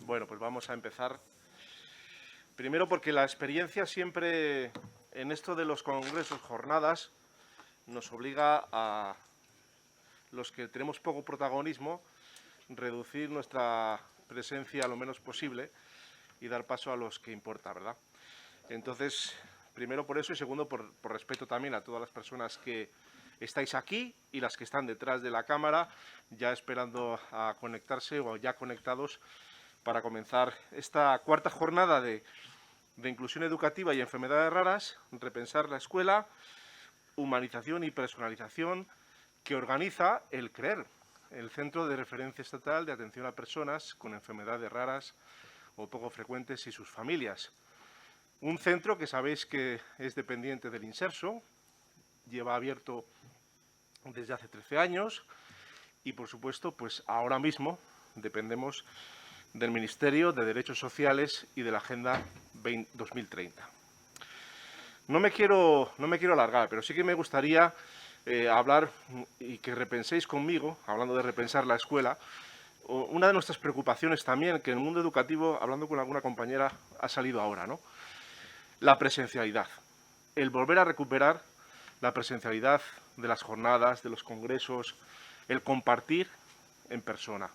Bueno, pues vamos a empezar. Primero porque la experiencia siempre en esto de los congresos, jornadas, nos obliga a los que tenemos poco protagonismo, reducir nuestra presencia lo menos posible y dar paso a los que importa, ¿verdad? Entonces, primero por eso y segundo por respeto también a todas las personas que estáis aquí y las que están detrás de la cámara ya esperando a conectarse o ya conectados para comenzar esta cuarta jornada de inclusión educativa y enfermedades raras, repensar la escuela, humanización y personalización, que organiza el CREER, el Centro de Referencia Estatal de Atención a Personas con Enfermedades Raras o Poco Frecuentes y sus familias. Un centro que sabéis que es dependiente del Inserso, lleva abierto desde hace 13 años y, por supuesto, pues ahora mismo dependemos del Ministerio de Derechos Sociales y de la Agenda 2030. No me quiero alargar, pero sí que me gustaría hablar y que repenséis conmigo, hablando de repensar la escuela, una de nuestras preocupaciones también, que en el mundo educativo, hablando con alguna compañera, ha salido ahora, ¿no? La presencialidad. El volver a recuperar la presencialidad de las jornadas, de los congresos, el compartir en persona.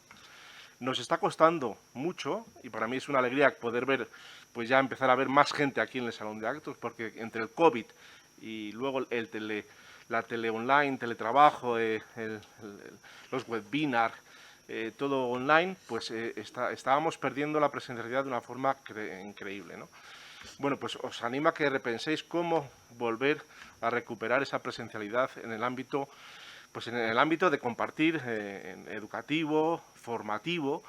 Nos está costando mucho y para mí es una alegría poder ver, pues ya empezar a ver más gente aquí en el salón de actos, porque entre el COVID y luego la tele online, teletrabajo, los webinars, todo online, pues estábamos perdiendo la presencialidad de una forma increíble, ¿no? Bueno, pues os animo a que repenséis cómo volver a recuperar esa presencialidad en el ámbito, pues en el ámbito de compartir educativo, formativo,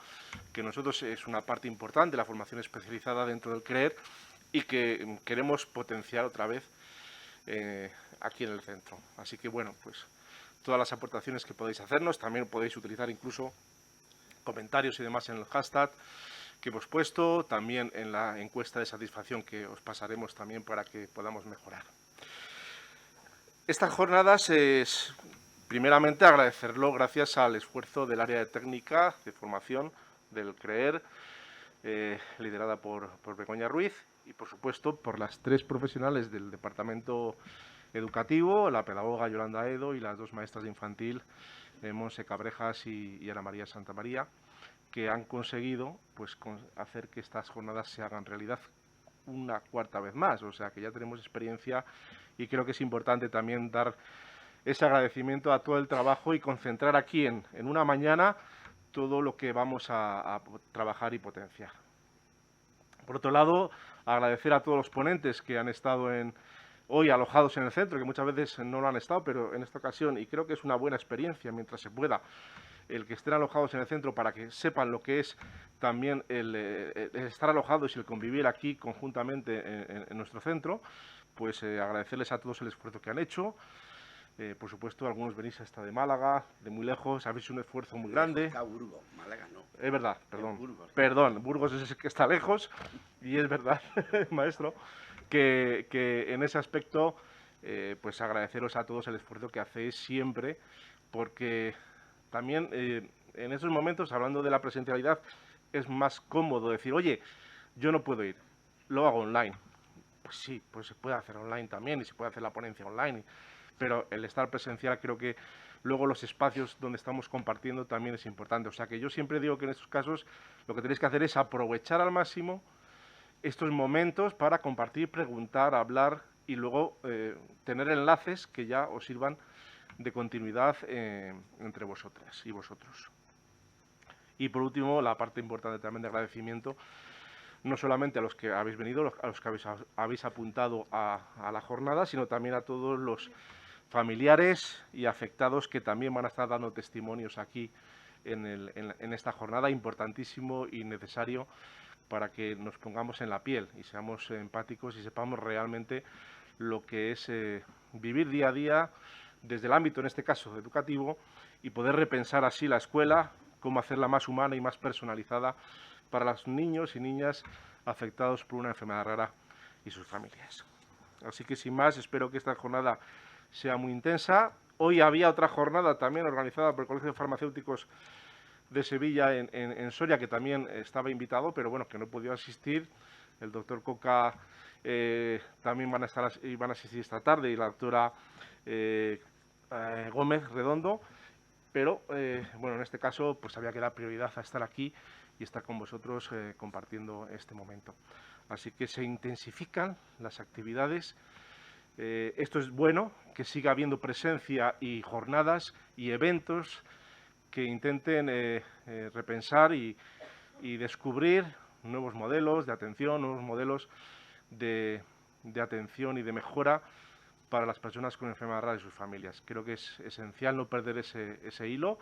que nosotros es una parte importante de la formación especializada dentro del CREER y que queremos potenciar otra vez aquí en el centro. Así que bueno, pues todas las aportaciones que podéis hacernos, también podéis utilizar incluso comentarios y demás en el hashtag que hemos puesto, también en la encuesta de satisfacción que os pasaremos también para que podamos mejorar. Estas jornadas es, primeramente, agradecerlo gracias al esfuerzo del área de técnica de formación del CREER, liderada por Begoña Ruiz, y por supuesto por las tres profesionales del departamento educativo, la pedagoga Yolanda Edo y las dos maestras de infantil, Monse Cabrejas y Ana María Santamaría, que han conseguido pues hacer que estas jornadas se hagan realidad una cuarta vez más, o sea que ya tenemos experiencia y creo que es importante también dar ese agradecimiento a todo el trabajo y concentrar aquí en una mañana todo lo que vamos a trabajar y potenciar. Por otro lado, agradecer a todos los ponentes que han estado hoy alojados en el centro, que muchas veces no lo han estado, pero en esta ocasión, y creo que es una buena experiencia mientras se pueda, el que estén alojados en el centro para que sepan lo que es también el estar alojados y el convivir aquí conjuntamente en nuestro centro, pues agradecerles a todos el esfuerzo que han hecho. Por supuesto, algunos venís hasta de Málaga, de muy lejos, habéis hecho un esfuerzo muy grande. Está Burgos, Málaga no. Es verdad, perdón. Burgos. Burgos es el que está lejos y es verdad, maestro, que en ese aspecto, pues agradeceros a todos el esfuerzo que hacéis siempre, porque también en esos momentos, hablando de la presencialidad, es más cómodo decir, oye, yo no puedo ir, lo hago online. Pues sí, pues se puede hacer online también y se puede hacer la ponencia online, pero el estar presencial creo que luego los espacios donde estamos compartiendo también es importante. O sea que yo siempre digo que en estos casos lo que tenéis que hacer es aprovechar al máximo estos momentos para compartir, preguntar, hablar y luego tener enlaces que ya os sirvan de continuidad entre vosotras y vosotros. Y por último, la parte importante también de agradecimiento, no solamente a los que habéis venido, a los que habéis apuntado a la jornada, sino también a todos los familiares y afectados que también van a estar dando testimonios aquí en esta jornada, importantísimo y necesario para que nos pongamos en la piel y seamos empáticos y sepamos realmente lo que es vivir día a día desde el ámbito, en este caso, educativo, y poder repensar así la escuela, cómo hacerla más humana y más personalizada para los niños y niñas afectados por una enfermedad rara y sus familias. Así que sin más, espero que esta jornada sea muy intensa, Hoy había otra jornada también organizada por el Colegio de Farmacéuticos de Sevilla en Soria, que también estaba invitado, pero bueno, que no pudo asistir. El doctor Coca también van a asistir esta tarde, y la doctora Gómez Redondo, pero bueno, en este caso pues había que dar prioridad a estar aquí y estar con vosotros compartiendo este momento. Así que se intensifican las actividades. Esto es bueno, que siga habiendo presencia y jornadas y eventos que intenten repensar y descubrir nuevos modelos de atención, nuevos modelos de atención y de mejora para las personas con enfermedad rara y sus familias. Creo que es esencial no perder ese hilo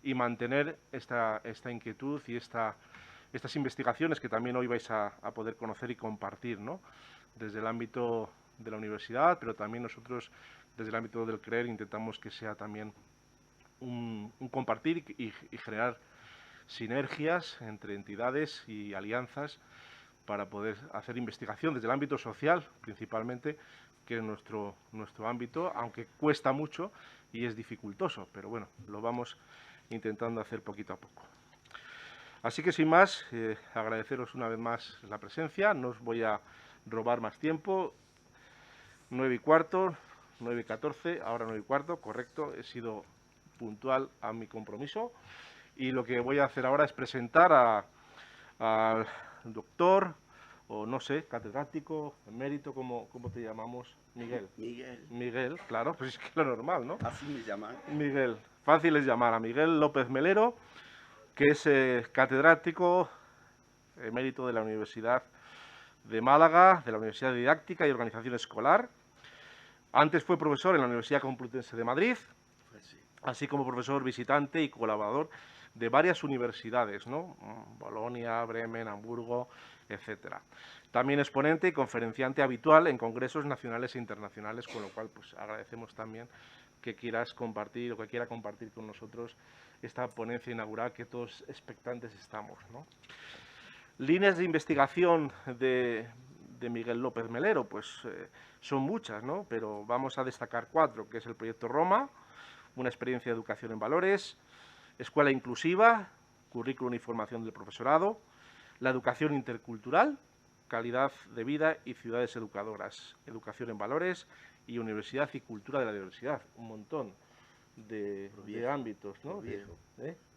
y mantener esta inquietud y estas investigaciones que también hoy vais a poder conocer y compartir, ¿no? Desde el ámbito de la universidad, pero también nosotros desde el ámbito del CREER intentamos que sea también un compartir y generar sinergias entre entidades y alianzas para poder hacer investigación desde el ámbito social, principalmente, que es nuestro ámbito, aunque cuesta mucho y es dificultoso, pero bueno, lo vamos intentando hacer poquito a poco. Así que sin más, agradeceros una vez más la presencia, no os voy a robar más tiempo. 9:15, 9:14, ahora 9:15, correcto, he sido puntual a mi compromiso, y lo que voy a hacer ahora es presentar al doctor, o no sé, catedrático, emérito, ¿cómo te llamamos? Miguel. Miguel, claro, pues es que es lo normal, ¿no? Así me llaman. Miguel, fácil es llamar a Miguel López Melero, que es catedrático emérito de la Universidad de Málaga, de la Universidad Didáctica y Organización Escolar. Antes fue profesor en la Universidad Complutense de Madrid, Pues sí. así como profesor visitante y colaborador de varias universidades, ¿no? Bolonia, Bremen, Hamburgo, etcétera. También es ponente y conferenciante habitual en congresos nacionales e internacionales, con lo cual pues agradecemos también que quieras compartir o que quiera compartir con nosotros esta ponencia inaugural, que todos expectantes estamos, ¿no? Líneas de investigación de Miguel López Melero, pues son muchas, ¿no? Pero vamos a destacar 4, que es el proyecto Roma, una experiencia de educación en valores, escuela inclusiva, currículum y formación del profesorado, la educación intercultural, calidad de vida y ciudades educadoras, educación en valores y universidad y cultura de la diversidad. Un montón de ámbitos, ¿no? Por viejo.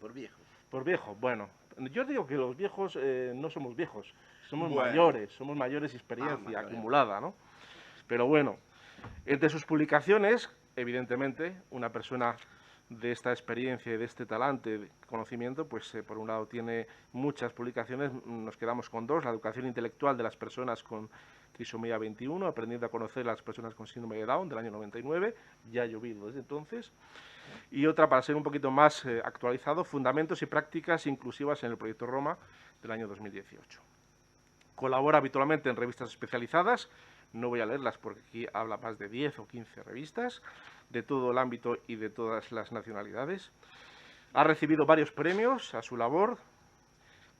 Por viejo. Por viejo, bueno, yo digo que los viejos no somos viejos, somos Bueno. mayores y experiencia mayores. acumulada, ¿no? Pero bueno, entre sus publicaciones, evidentemente, una persona de esta experiencia y de este talante, de conocimiento, pues por un lado tiene muchas publicaciones, nos quedamos con 2, la educación intelectual de las personas con trisomía 21, aprendiendo a conocer a las personas con síndrome de Down, del año 99, ya ha llovido desde entonces, y otra, para ser un poquito más actualizado, fundamentos y prácticas inclusivas en el proyecto Roma, del año 2018. Colabora habitualmente en revistas especializadas, no voy a leerlas porque aquí habla más de 10 o 15 revistas, de todo el ámbito y de todas las nacionalidades. Ha recibido varios premios a su labor,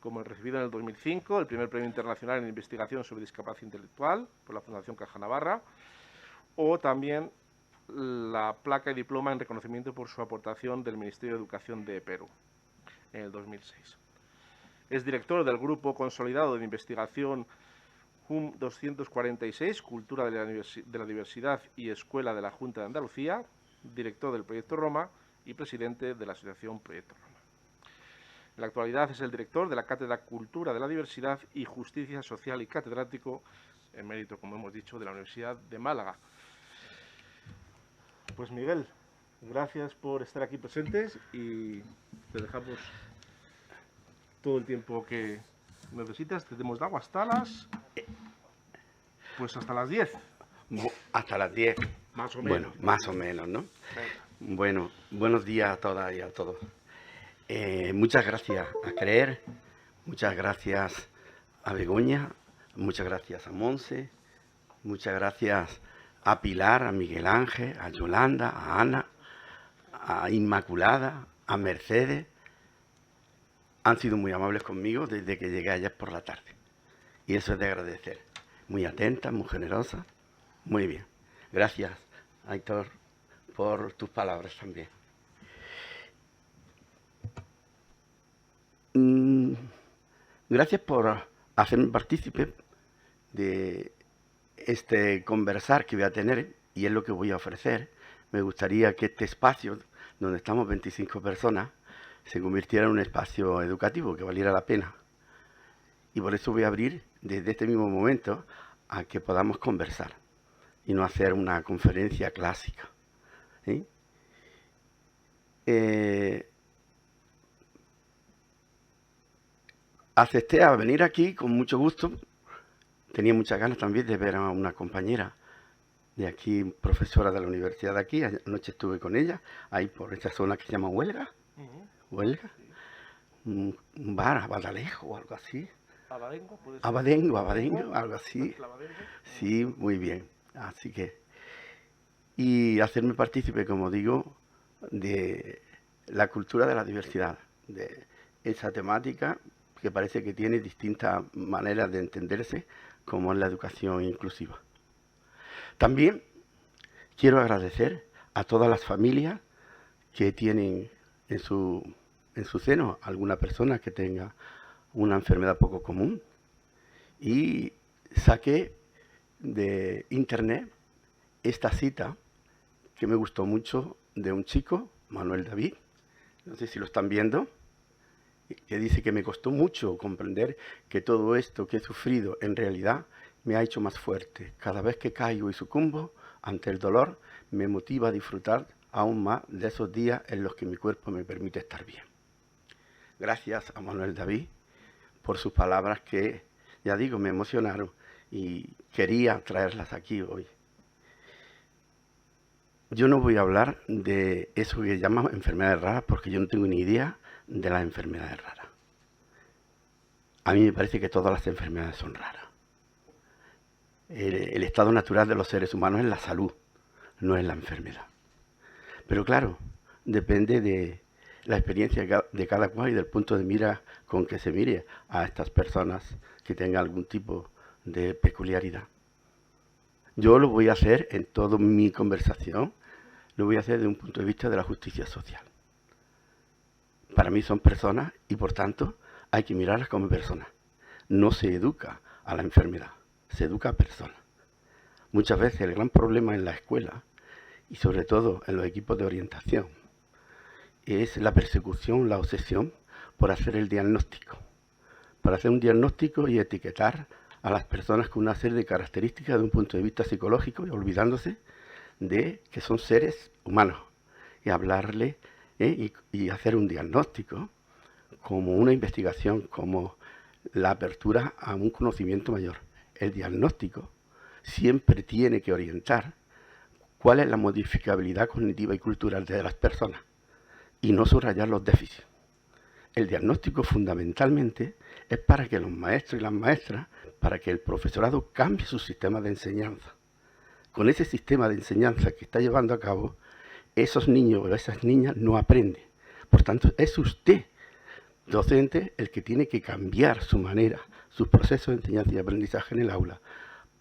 como el recibido en el 2005, el primer premio internacional en investigación sobre discapacidad intelectual por la Fundación Caja Navarra, o también la placa y diploma en reconocimiento por su aportación del Ministerio de Educación de Perú en el 2006. Es director del Grupo Consolidado de Investigación JUM 246, Cultura de la Diversidad y Escuela de la Junta de Andalucía, director del Proyecto Roma y presidente de la Asociación Proyecto Roma. En la actualidad es el director de la Cátedra Cultura de la Diversidad y Justicia Social y catedrático emérito, como hemos dicho, de la Universidad de Málaga. Pues Miguel, gracias por estar aquí presentes y te dejamos todo el tiempo que necesitas. Te hemos dado hasta las... Pues hasta las 10. Hasta las 10. Más o menos. Bueno, más o menos, ¿no? Bueno, buenos días a todas y a todos. Muchas gracias a CREER, muchas gracias a Begoña, muchas gracias a Monse, muchas gracias a Pilar, a Miguel Ángel, a Yolanda, a Ana, a Inmaculada, a Mercedes. Han sido muy amables conmigo desde que llegué ayer por la tarde. Y eso es de agradecer. Muy atentas, muy generosas. Muy bien. Gracias, Aitor, por tus palabras también. Gracias por hacerme partícipe de este conversar que voy a tener, y es lo que voy a ofrecer. Me gustaría que este espacio, donde estamos 25 personas, se convirtiera en un espacio educativo, que valiera la pena. Y por eso voy a abrir desde este mismo momento a que podamos conversar y no hacer una conferencia clásica, ¿sí? Acepté a venir aquí con mucho gusto. Tenía muchas ganas también de ver a una compañera de aquí, profesora de la universidad de aquí. Anoche estuve con ella, ahí por esta zona que se llama Huelga. Huelga. Un bar, Abadalejo o algo así. Abadengo, puede ser. Abadengo, algo así. Abadengo. Sí, muy bien. Así que... Y hacerme partícipe, como digo, de la cultura de la diversidad, de esa temática que parece que tiene distintas maneras de entenderse, como es la educación inclusiva. También quiero agradecer a todas las familias que tienen en su seno alguna persona que tenga una enfermedad poco común, y saqué de internet esta cita que me gustó mucho de un chico, Manuel David, no sé si lo están viendo, que dice que me costó mucho comprender que todo esto que he sufrido en realidad me ha hecho más fuerte. Cada vez que caigo y sucumbo ante el dolor, me motiva a disfrutar aún más de esos días en los que mi cuerpo me permite estar bien. Gracias a Manuel David por sus palabras que, ya digo, me emocionaron y quería traerlas aquí hoy. Yo no voy a hablar de eso que llaman enfermedades raras, porque yo no tengo ni idea de las enfermedades raras. A mí me parece que todas las enfermedades son raras. El estado natural de los seres humanos es la salud, no es la enfermedad. Pero claro, depende de la experiencia de cada cual y del punto de mira con que se mire a estas personas que tengan algún tipo de peculiaridad. Yo lo voy a hacer en toda mi conversación, lo voy a hacer desde un punto de vista de la justicia social. Para mí son personas y por tanto hay que mirarlas como personas. No se educa a la enfermedad, se educa a personas. Muchas veces el gran problema en la escuela y sobre todo en los equipos de orientación es la persecución, la obsesión por hacer el diagnóstico. Para hacer un diagnóstico y etiquetar a las personas con una serie de características de un punto de vista psicológico y olvidándose de que son seres humanos y hablarle y hacer un diagnóstico como una investigación, como la apertura a un conocimiento mayor. El diagnóstico siempre tiene que orientar cuál es la modificabilidad cognitiva y cultural de las personas y no subrayar los déficits. El diagnóstico fundamentalmente es para que los maestros y las maestras, para que el profesorado cambie su sistema de enseñanza. Con ese sistema de enseñanza que está llevando a cabo, esos niños o esas niñas no aprenden. Por tanto, es usted, docente, el que tiene que cambiar su manera, sus procesos de enseñanza y aprendizaje en el aula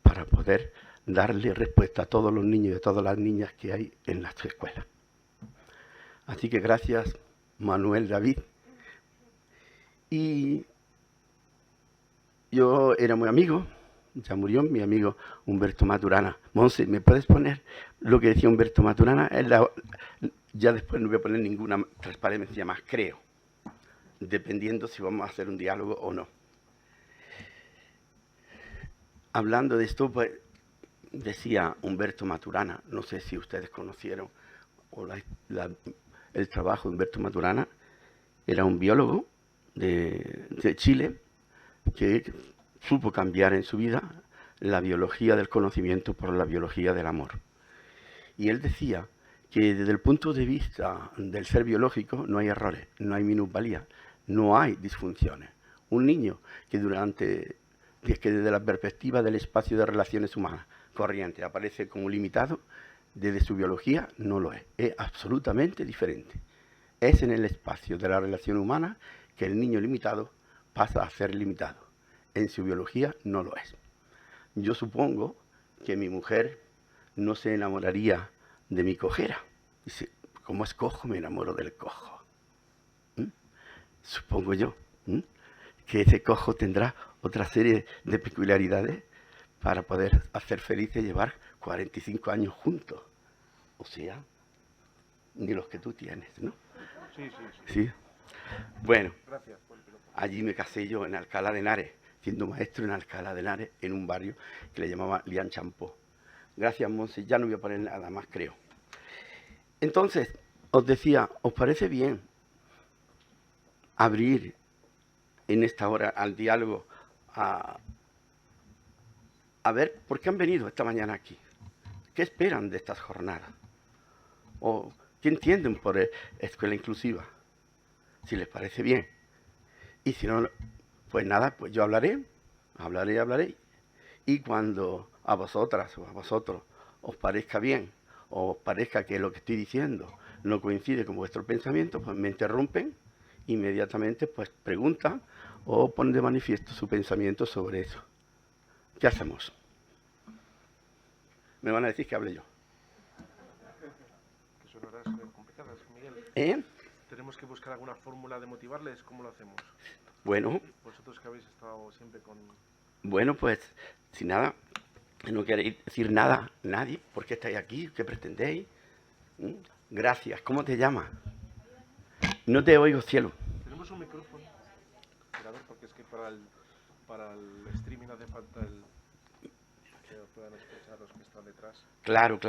para poder darle respuesta a todos los niños y a todas las niñas que hay en las escuelas. Así que gracias, Manuel David. Y yo era muy amigo, ya murió mi amigo Humberto Maturana. Monse, ¿me puedes poner lo que decía Humberto Maturana? Ya después no voy a poner ninguna transparencia más, creo, dependiendo si vamos a hacer un diálogo o no. Hablando de esto, pues, decía Humberto Maturana, no sé si ustedes conocieron el trabajo de Humberto Maturana, era un biólogo de Chile que supo cambiar en su vida la biología del conocimiento por la biología del amor. Y él decía que desde el punto de vista del ser biológico no hay errores, no hay minusvalías, no hay disfunciones. Un niño que desde la perspectiva del espacio de relaciones humanas corriente aparece como limitado, desde su biología no lo es absolutamente diferente. Es en el espacio de la relación humana que el niño limitado pasa a ser limitado. En su biología no lo es. Yo supongo que mi mujer no se enamoraría de mi cojera, Dice, como es cojo, me enamoro del cojo. Supongo yo que ese cojo tendrá otra serie de peculiaridades para poder hacer feliz y llevar 45 años juntos. O sea, ni los que tú tienes, ¿no? Sí. Sí. Bueno, Gracias por el piropo. allí me casé yo en Alcalá de Henares, siendo maestro en Alcalá de Henares, en un barrio que le llamaba Lian Champó. Gracias, Monse, ya no voy a poner nada más, creo. Entonces, os decía, ¿os parece bien abrir en esta hora al diálogo a ver por qué han venido esta mañana aquí? ¿Qué esperan de estas jornadas? ¿O qué entienden por escuela inclusiva? Si les parece bien. Y si no, pues nada, pues yo hablaré. Y cuando a vosotras o a vosotros os parezca bien, o os parezca que lo que estoy diciendo no coincide con vuestro pensamiento, pues me interrumpen, inmediatamente pues preguntan o ponen de manifiesto su pensamiento sobre eso. ¿Qué hacemos? Me van a decir que hable yo. Que son horas complicadas, Miguel. Tenemos que buscar alguna fórmula de motivarles. ¿Cómo lo hacemos? Bueno. Vosotros que habéis estado siempre con... Bueno, pues, sin nada, no queréis decir nada, nadie. ¿Por qué estáis aquí? ¿Qué pretendéis? Gracias. ¿Cómo te llamas? No te oigo, cielo. Tenemos un micrófono. Pero a ver, porque es que para el streaming hace falta que puedan escuchar los que están detrás. Claro.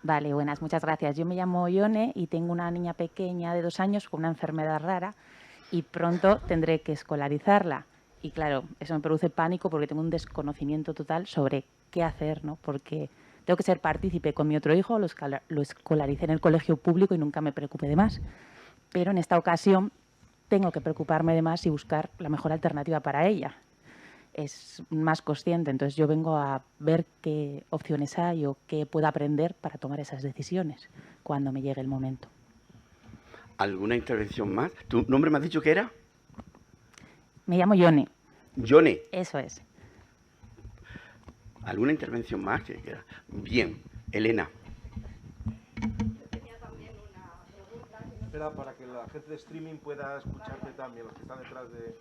Vale, buenas, muchas gracias. Yo me llamo Ione y tengo una niña pequeña de 2 años con una enfermedad rara y pronto tendré que escolarizarla. Y claro, eso me produce pánico porque tengo un desconocimiento total sobre qué hacer, ¿no? Porque tengo que ser partícipe con mi otro hijo, lo escolaricé en el colegio público y nunca me preocupé de más. Pero en esta ocasión tengo que preocuparme de más y buscar la mejor alternativa para ella. Es más consciente, entonces yo vengo a ver qué opciones hay o qué puedo aprender para tomar esas decisiones cuando me llegue el momento. ¿Alguna intervención más? ¿Tu nombre me has dicho que era? Me llamo Ione. Ione. Eso es. ¿Alguna intervención más? Bien, Elena. Espera, para que la gente de streaming pueda escucharte también, los que están detrás de...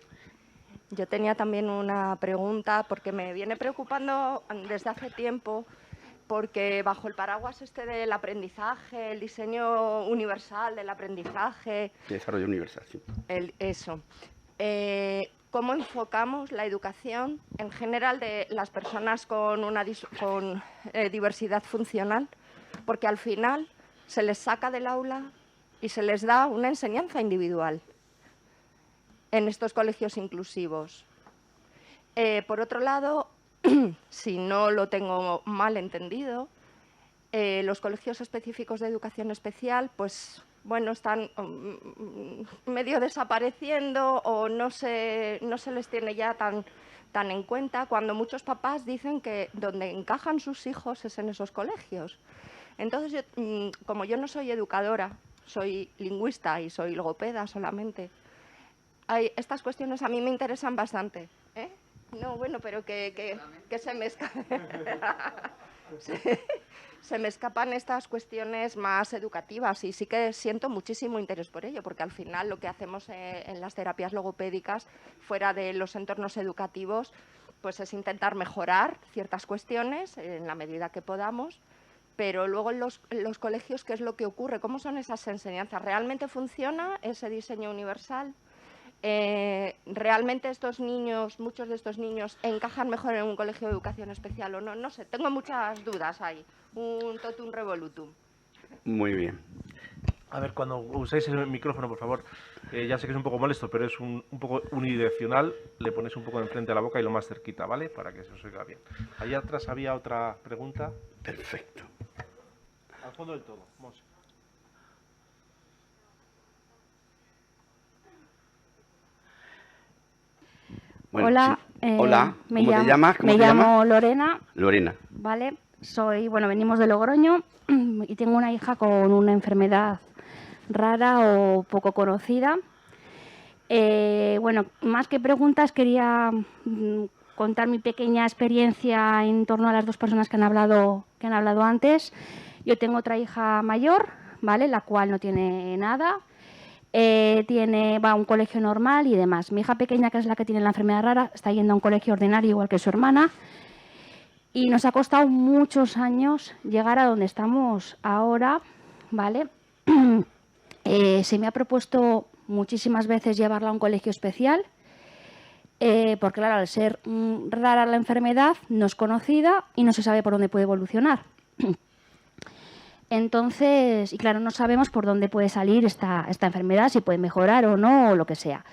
Yo tenía también una pregunta porque me viene preocupando desde hace tiempo porque bajo el paraguas del aprendizaje, el diseño universal del aprendizaje... Desarrollo universal, sí. ¿Cómo enfocamos la educación en general de las personas con diversidad funcional? Porque al final se les saca del aula y se les da una enseñanza individual en estos colegios inclusivos. Por otro lado, si no lo tengo mal entendido, los colegios específicos de educación especial, pues bueno, están medio desapareciendo o no se les tiene ya tan en cuenta, cuando muchos papás dicen que donde encajan sus hijos es en esos colegios. Entonces, como yo no soy educadora, soy lingüista y soy logopeda solamente, estas cuestiones a mí me interesan bastante. No, bueno, pero que se me se me escapan estas cuestiones más educativas y sí que siento muchísimo interés por ello, porque al final lo que hacemos en las terapias logopédicas, fuera de los entornos educativos, pues es intentar mejorar ciertas cuestiones en la medida que podamos, pero luego en los colegios, ¿qué es lo que ocurre? ¿Cómo son esas enseñanzas? ¿Realmente funciona ese diseño universal? ¿Realmente muchos de estos niños, encajan mejor en un colegio de educación especial o no? No sé, tengo muchas dudas ahí. Un totum revolutum. Muy bien. A ver, cuando uséis el micrófono, por favor, ya sé que es un poco molesto, pero es un poco unidireccional, le ponéis un poco enfrente a la boca y lo más cerquita, ¿vale? Para que se os oiga bien. Allá atrás había otra pregunta. Perfecto. Al fondo del todo, Monse. Bueno, hola, sí. Hola, ¿cómo te llamas? Me llamo Lorena. Lorena. Vale, venimos de Logroño y tengo una hija con una enfermedad rara o poco conocida. Más que preguntas, quería contar mi pequeña experiencia en torno a las dos personas que han hablado antes. Yo tengo otra hija mayor, ¿vale? La cual no tiene nada. Va a un colegio normal y demás. Mi hija pequeña, que es la que tiene la enfermedad rara, está yendo a un colegio ordinario igual que su hermana. Y nos ha costado muchos años llegar a donde estamos ahora, ¿vale? Se me ha propuesto muchísimas veces llevarla a un colegio especial, porque claro, al ser rara la enfermedad, no es conocida y no se sabe por dónde puede evolucionar. Entonces, y claro, no sabemos por dónde puede salir esta enfermedad, si puede mejorar o no, o lo que sea.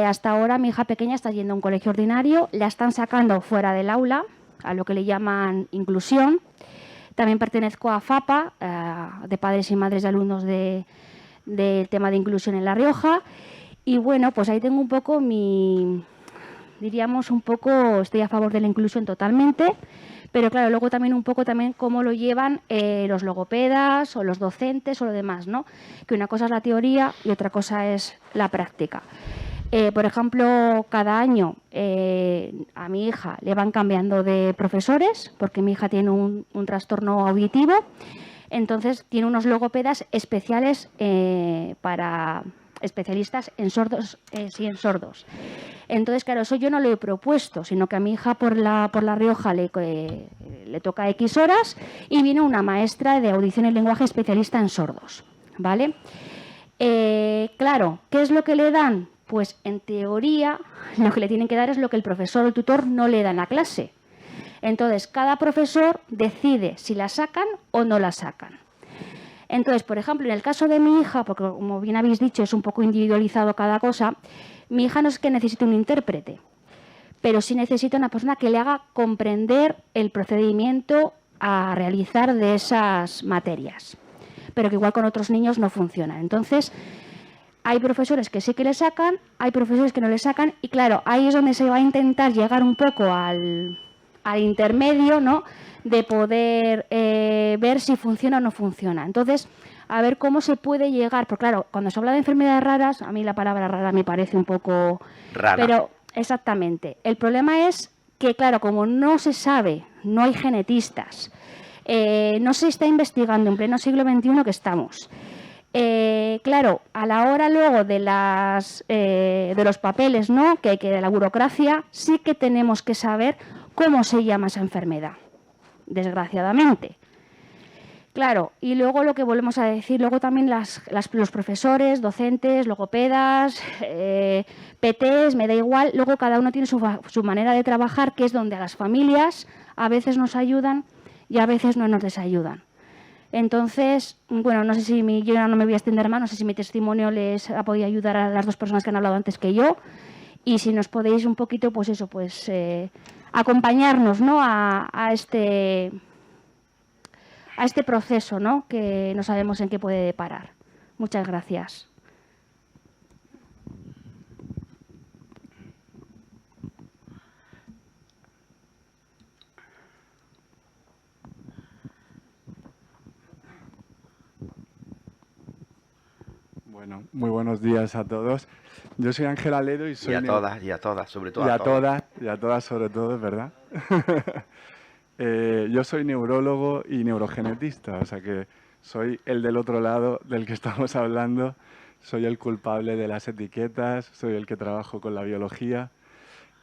Hasta ahora mi hija pequeña está yendo a un colegio ordinario, la están sacando fuera del aula, a lo que le llaman inclusión. También pertenezco a FAPA, de padres y madres de alumnos del tema de inclusión en La Rioja. Y bueno, pues ahí tengo un poco estoy a favor de la inclusión totalmente, pero claro, luego también un poco cómo lo llevan los logopedas o los docentes o lo demás, ¿no? Que una cosa es la teoría y otra cosa es la práctica. Por ejemplo, cada año a mi hija le van cambiando de profesores porque mi hija tiene un trastorno auditivo, entonces tiene unos logopedas especiales para especialistas en sordos, en sordos. Entonces, claro, eso yo no lo he propuesto, sino que a mi hija por la Rioja le toca X horas y viene una maestra de audición y lenguaje especialista en sordos, ¿vale? Claro, ¿qué es lo que le dan? Pues en teoría lo que le tienen que dar es lo que el profesor o el tutor no le da en la clase. Entonces, cada profesor decide si la sacan o no la sacan. Entonces, por ejemplo, en el caso de mi hija, porque como bien habéis dicho, es un poco individualizado cada cosa, mi hija no es que necesite un intérprete, pero sí necesita una persona que le haga comprender el procedimiento a realizar de esas materias, pero que igual con otros niños no funciona. Entonces, hay profesores que sí que le sacan, hay profesores que no le sacan, y claro, ahí es donde se va a intentar llegar un poco al intermedio, ¿no?, de poder ver si funciona o no funciona. Entonces, a ver cómo se puede llegar, porque claro, cuando se habla de enfermedades raras, a mí la palabra rara me parece un poco Rara. Pero, exactamente. El problema es que, claro, como no se sabe, no hay genetistas, no se está investigando en pleno siglo XXI que estamos. Claro, a la hora luego de los papeles, ¿no?, que de la burocracia, sí que tenemos que saber cómo se llama esa enfermedad, desgraciadamente. Claro, y luego lo que volvemos a decir, luego también los profesores, docentes, logopedas, PTs, me da igual, luego cada uno tiene su manera de trabajar, que es donde a las familias a veces nos ayudan y a veces no nos ayudan. Entonces, bueno, no sé si yo no me voy a extender más, no sé si mi testimonio les ha podido ayudar a las dos personas que han hablado antes que yo, y si nos podéis un poquito, pues eso, pues acompañarnos, ¿no?, a este proceso, ¿no?, que no sabemos en qué puede deparar. Muchas gracias. Bueno, muy buenos días a todos. Yo soy Ángel Aledo y soy... Y a todas, sobre todo y a todas sobre todo, es verdad. Yo soy neurólogo y neurogenetista, o sea que soy el del otro lado del que estamos hablando. Soy el culpable de las etiquetas, soy el que trabajo con la biología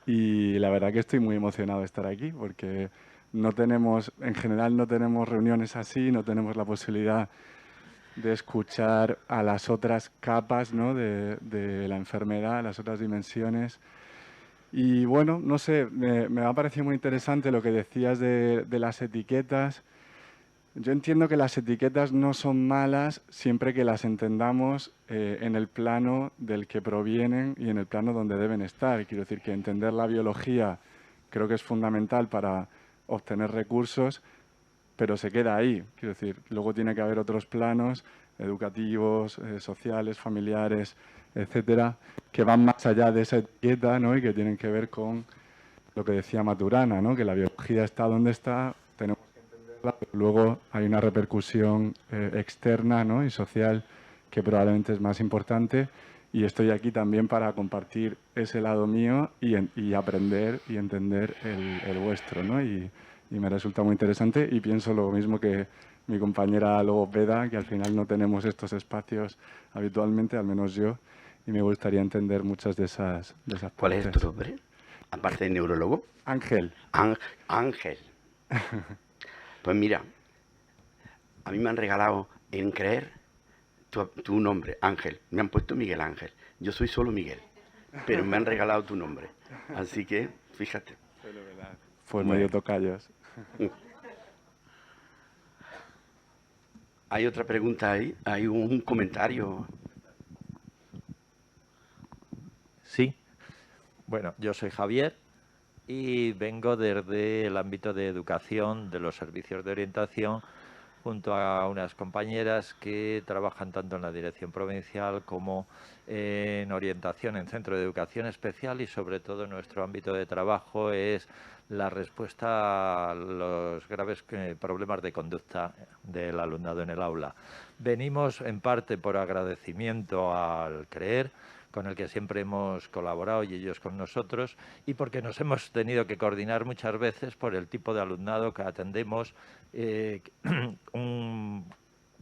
y la verdad que estoy muy emocionado de estar aquí porque en general no tenemos reuniones así, no tenemos la posibilidad de escuchar a las otras capas, ¿no?, de la enfermedad, las otras dimensiones. Y bueno, no sé, me ha parecido muy interesante lo que decías de las etiquetas. Yo entiendo que las etiquetas no son malas siempre que las entendamos en el plano del que provienen y en el plano donde deben estar. Quiero decir que entender la biología creo que es fundamental para obtener recursos, pero se queda ahí. Quiero decir, luego tiene que haber otros planos educativos, sociales, familiares, etcétera, que van más allá de esa etiqueta, ¿no?, y que tienen que ver con lo que decía Maturana, ¿no?, que la biología está donde está, tenemos que entender pero luego hay una repercusión externa, ¿no?, y social que probablemente es más importante, y estoy aquí también para compartir ese lado mío y aprender y entender el vuestro, ¿no? Y me resulta muy interesante y pienso lo mismo que mi compañera logopeda, que al final no tenemos estos espacios habitualmente, al menos yo, y me gustaría entender muchas de esas partes. ¿Cuál es tu nombre? Aparte de neurólogo. Ángel. Ángel. Pues mira, a mí me han regalado en creer tu nombre, Ángel. Me han puesto Miguel Ángel. Yo soy solo Miguel, pero me han regalado tu nombre. Así que, fíjate. Pues medio tocayos. Hay otra pregunta ahí, hay un comentario. Sí. Bueno, yo soy Javier y vengo desde el ámbito de educación, de los servicios de orientación, junto a unas compañeras que trabajan tanto en la dirección provincial como en orientación en centro de educación especial, y sobre todo nuestro ámbito de trabajo es la respuesta a los graves problemas de conducta del alumnado en el aula. Venimos en parte por agradecimiento al CREER, con el que siempre hemos colaborado y ellos con nosotros, y porque nos hemos tenido que coordinar muchas veces por el tipo de alumnado que atendemos. Un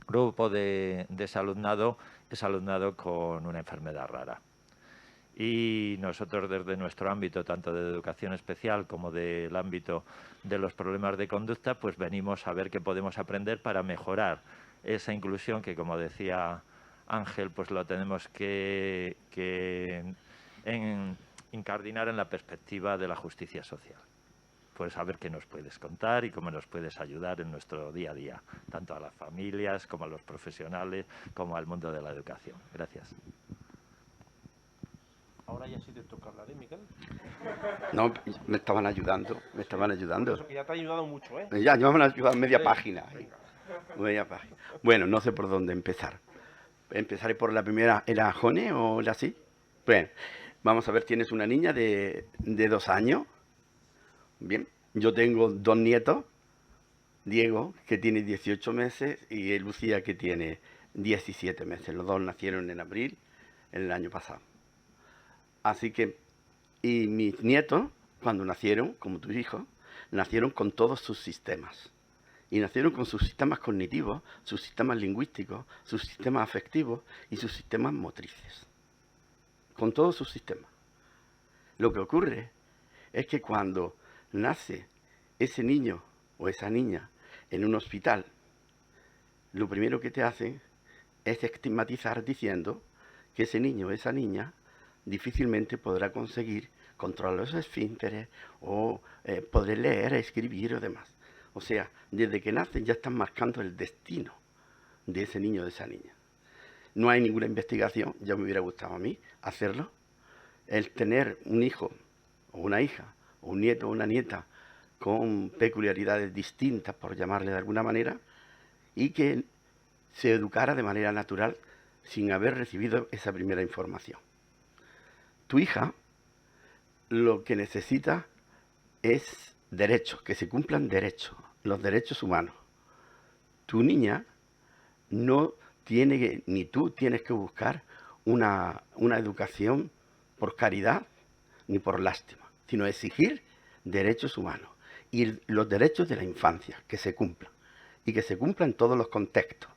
grupo de ese alumnado es alumnado con una enfermedad rara. Y nosotros desde nuestro ámbito, tanto de educación especial como del ámbito de los problemas de conducta, pues venimos a ver qué podemos aprender para mejorar esa inclusión que, como decía Ángel, pues lo tenemos que incardinar en la perspectiva de la justicia social. Pues a ver qué nos puedes contar y cómo nos puedes ayudar en nuestro día a día, tanto a las familias como a los profesionales, como al mundo de la educación. Gracias. Ahora ya sí te toca hablar, Miguel. No, me estaban ayudando, Eso que ya te ha ayudado mucho, ¿eh? Ya me han ayudado media Sí. página. Media página. Bueno, no sé por dónde empezar. Empezaré por la primera. ¿Era Jone o era así? Bueno, vamos a ver, tienes una niña de 2 años. Bien, yo tengo 2 nietos. Diego, que tiene 18 meses, y Lucía, que tiene 17 meses. Los dos nacieron en abril, en el año pasado. Así que, y mis nietos, cuando nacieron, como tus hijos, nacieron con todos sus sistemas. Y nacieron con sus sistemas cognitivos, sus sistemas lingüísticos, sus sistemas afectivos y sus sistemas motrices. Con todos sus sistemas. Lo que ocurre es que cuando nace ese niño o esa niña en un hospital, lo primero que te hacen es estigmatizar diciendo que ese niño o esa niña difícilmente podrá conseguir controlar los esfínteres o poder leer, escribir o demás. O sea, desde que nacen ya están marcando el destino de ese niño o de esa niña. No hay ninguna investigación, ya me hubiera gustado a mí hacerlo. El tener un hijo o una hija, o un nieto o una nieta con peculiaridades distintas, por llamarle de alguna manera, y que se educara de manera natural sin haber recibido esa primera información. Tu hija lo que necesita es derechos, que se cumplan derechos, los derechos humanos. Tu niña no tiene que, ni tú tienes que buscar una educación por caridad ni por lástima, sino exigir derechos humanos y los derechos de la infancia, que se cumplan, y que se cumplan en todos los contextos,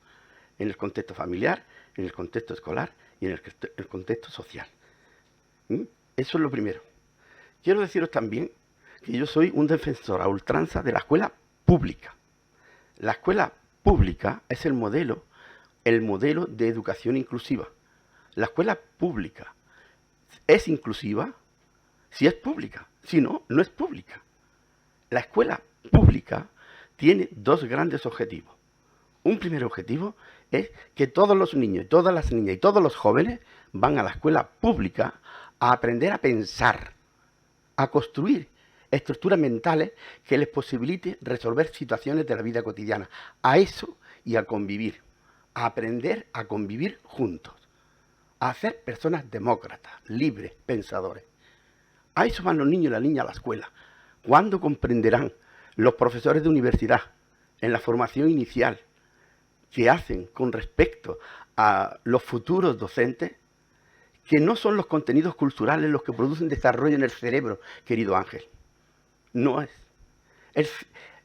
en el contexto familiar, en el contexto escolar y en el contexto social. Eso es lo primero. Quiero deciros también que yo soy un defensor a ultranza de la escuela pública. La escuela pública es el modelo de educación inclusiva. La escuela pública es inclusiva si es pública, si no, no es pública. La escuela pública tiene 2 grandes objetivos. Un primer objetivo es que todos los niños, todas las niñas y todos los jóvenes van a la escuela pública a aprender a pensar, a construir estructuras mentales que les posibilite resolver situaciones de la vida cotidiana. A eso y a convivir, a aprender a convivir juntos, a hacer personas demócratas, libres, pensadores. A eso van los niños y las niñas a la escuela. ¿Cuándo comprenderán los profesores de universidad en la formación inicial que hacen con respecto a los futuros docentes, que no son los contenidos culturales los que producen desarrollo en el cerebro, querido Ángel. No es.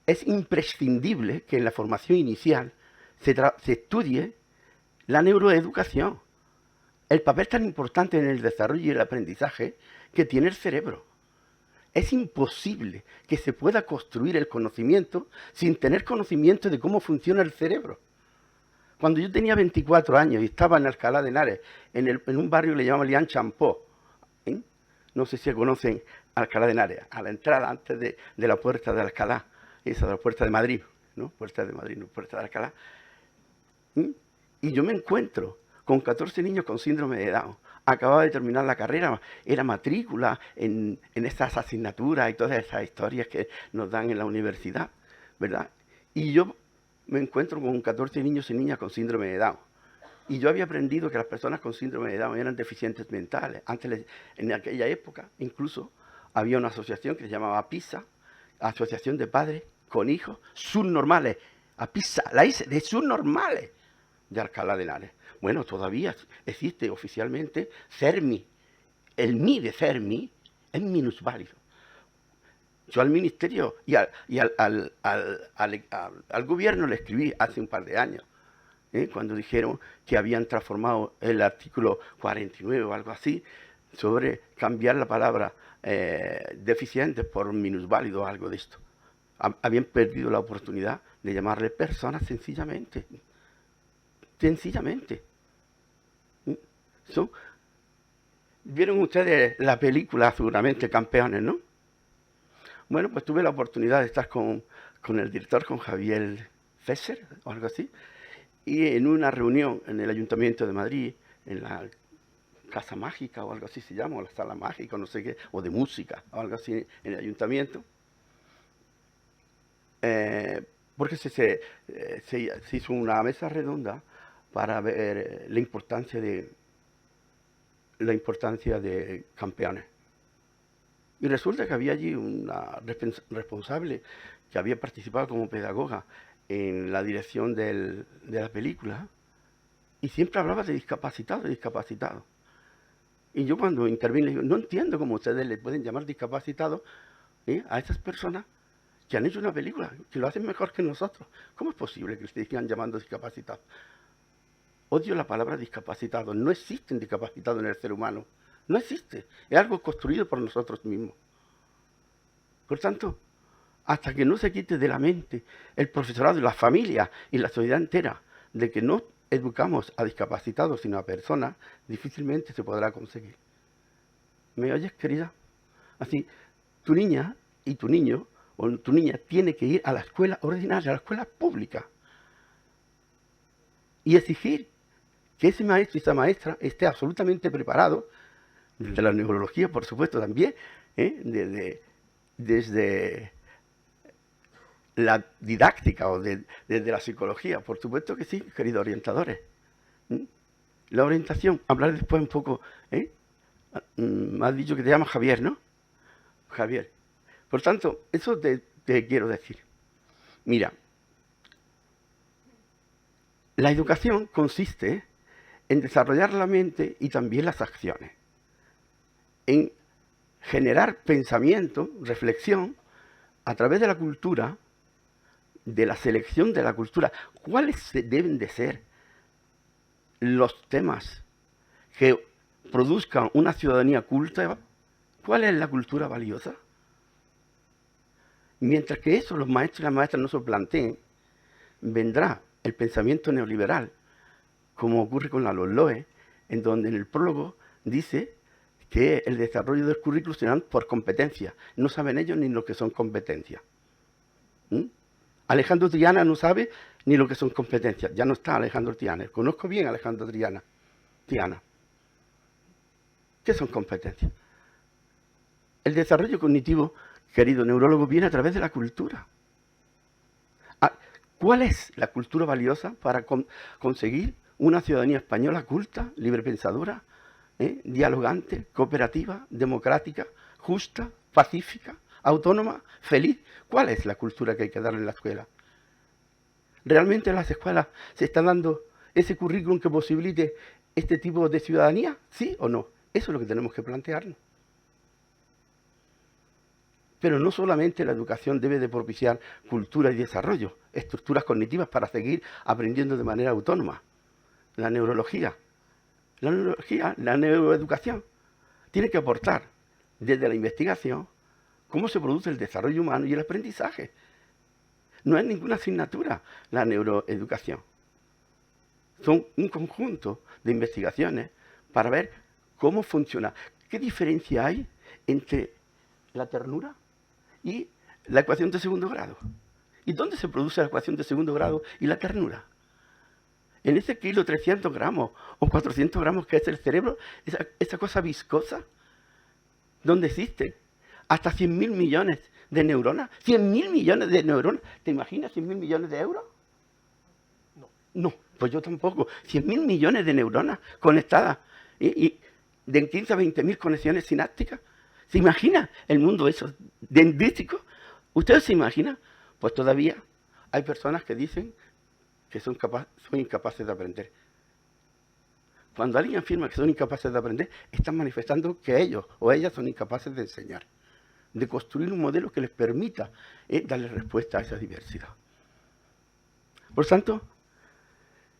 Es imprescindible que en la formación inicial se estudie la neuroeducación, el papel tan importante en el desarrollo y el aprendizaje que tiene el cerebro. Es imposible que se pueda construir el conocimiento sin tener conocimiento de cómo funciona el cerebro. Cuando yo tenía 24 años y estaba en Alcalá de Henares, en un barrio que le llamaban Lian Champó, no sé si conocen Alcalá de Henares, a la entrada antes de la puerta de Alcalá, esa de la puerta de Madrid, ¿no? Puerta de Madrid, no puerta de Alcalá. Y yo me encuentro con 14 niños con síndrome de Down. Acababa de terminar la carrera, era matrícula en estas asignaturas y todas esas historias que nos dan en la universidad, ¿verdad? Y yo me encuentro con 14 niños y niñas con síndrome de Down. Y yo había aprendido que las personas con síndrome de Down eran deficientes mentales. Antes, en aquella época, incluso, había una asociación que se llamaba PISA, Asociación de Padres con Hijos Subnormales. A PISA, la hice de subnormales de Alcalá de Henares. Bueno, todavía existe oficialmente CERMI. El MI de CERMI es minusválido. Yo al ministerio y al gobierno le escribí hace un par de años, cuando dijeron que habían transformado el artículo 49 o algo así, sobre cambiar la palabra deficiente por minusválido o algo de esto. Habían perdido la oportunidad de llamarle personas sencillamente. Sencillamente. ¿Vieron ustedes la película seguramente Campeones, no? Bueno, pues tuve la oportunidad de estar con el director, con Javier Fesser o algo así, y en una reunión en el Ayuntamiento de Madrid, en la Casa Mágica o algo así se llama, o la Sala Mágica, no sé qué, o de música o algo así en el Ayuntamiento, porque se hizo una mesa redonda para ver la importancia de Campeones. Y resulta que había allí una responsable que había participado como pedagoga en la dirección de la película y siempre hablaba de discapacitados. Y yo cuando intervine le digo, no entiendo cómo ustedes le pueden llamar discapacitados a esas personas que han hecho una película, que lo hacen mejor que nosotros. ¿Cómo es posible que ustedes sigan llamando discapacitados? Odio la palabra discapacitado. No existen discapacitados en el ser humano. No existe. Es algo construido por nosotros mismos. Por tanto, hasta que no se quite de la mente el profesorado, la familia y la sociedad entera de que no educamos a discapacitados sino a personas, difícilmente se podrá conseguir. ¿Me oyes, querida? Así, tu niña y tu niño o tu niña tiene que ir a la escuela ordinaria, a la escuela pública y exigir que ese maestro y esa maestra esté absolutamente preparado, desde la neurología, por supuesto, también, desde la didáctica o desde la psicología, por supuesto que sí, queridos orientadores. La orientación, hablar después un poco, me has dicho que te llamas Javier, ¿no? Javier. Por tanto, eso te quiero decir. Mira, la educación consiste en desarrollar la mente y también las acciones, en generar pensamiento, reflexión, a través de la cultura, de la selección de la cultura. ¿Cuáles deben de ser los temas que produzcan una ciudadanía culta? ¿Cuál es la cultura valiosa? Mientras que eso los maestros y las maestras no se lo planteen, vendrá el pensamiento neoliberal, como ocurre con la LOE, en donde en el prólogo dice que el desarrollo del currículo será por competencia. No saben ellos ni lo que son competencias. Alejandro Triana no sabe ni lo que son competencias. Ya no está Alejandro Triana. Conozco bien a Alejandro Triana. ¿Qué son competencias? El desarrollo cognitivo, querido neurólogo, viene a través de la cultura. ¿Cuál es la cultura valiosa para conseguir una ciudadanía española culta, librepensadora, dialogante, cooperativa, democrática, justa, pacífica, autónoma, feliz? ¿Cuál es la cultura que hay que darle en la escuela? ¿Realmente en las escuelas se está dando ese currículum que posibilite este tipo de ciudadanía? ¿Sí o no? Eso es lo que tenemos que plantearnos. Pero no solamente la educación debe de propiciar cultura y desarrollo, estructuras cognitivas para seguir aprendiendo de manera autónoma. La neurología, la neuroeducación, tiene que aportar desde la investigación cómo se produce el desarrollo humano y el aprendizaje. No es ninguna asignatura la neuroeducación. Son un conjunto de investigaciones para ver cómo funciona. ¿Qué diferencia hay entre la ternura y la ecuación de segundo grado? ¿Y dónde se produce la ecuación de segundo grado y la ternura? En ese kilo 300 gramos o 400 gramos que es el cerebro, esa cosa viscosa, ¿dónde existe? Hasta 100.000 millones de neuronas. 100.000 millones de neuronas. ¿Te imaginas 100.000 millones de euros? No, pues yo tampoco. 100.000 millones de neuronas conectadas y de 15 a 20.000 conexiones sinápticas. ¿Se imagina el mundo eso dendrítico? ¿Ustedes se imaginan? Pues todavía hay personas que dicen que son incapaces de aprender. Cuando alguien afirma que son incapaces de aprender, están manifestando que ellos o ellas son incapaces de enseñar, de construir un modelo que les permita darle respuesta a esa diversidad. Por tanto,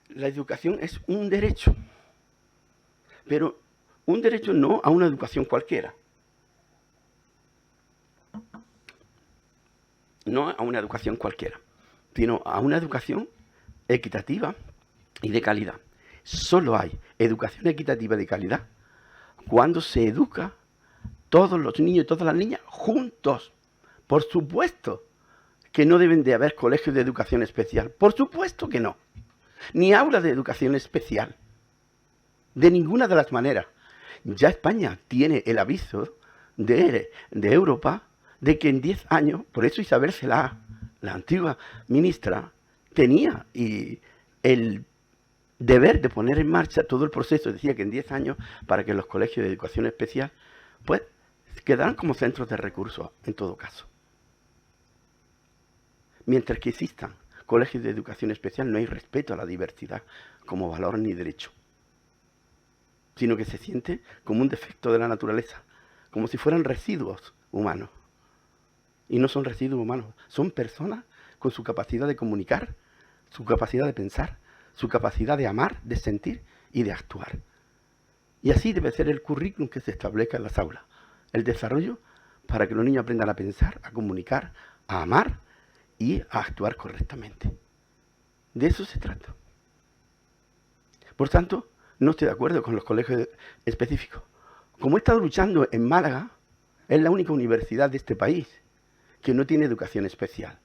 la educación es un derecho, pero un derecho no a una educación cualquiera. No a una educación cualquiera, sino a una educación equitativa y de calidad. Solo hay educación equitativa y de calidad cuando se educa todos los niños y todas las niñas juntos. Por supuesto que no deben de haber colegios de educación especial. Por supuesto que no. Ni aulas de educación especial. De ninguna de las maneras. Ya España tiene el aviso de Europa de que en 10 años, por eso Isabel Celaá, la antigua ministra, tenía el deber de poner en marcha todo el proceso. Decía que en 10 años, para que los colegios de educación especial, pues, quedaran como centros de recursos, en todo caso. Mientras que existan colegios de educación especial, no hay respeto a la diversidad como valor ni derecho, sino que se siente como un defecto de la naturaleza, como si fueran residuos humanos. Y no son residuos humanos, son personas con su capacidad de comunicar, su capacidad de pensar, su capacidad de amar, de sentir y de actuar. Y así debe ser el currículum que se establezca en las aulas. El desarrollo para que los niños aprendan a pensar, a comunicar, a amar y a actuar correctamente. De eso se trata. Por tanto, no estoy de acuerdo con los colegios específicos. Como he estado luchando en Málaga, es la única universidad de este país que no tiene educación especial.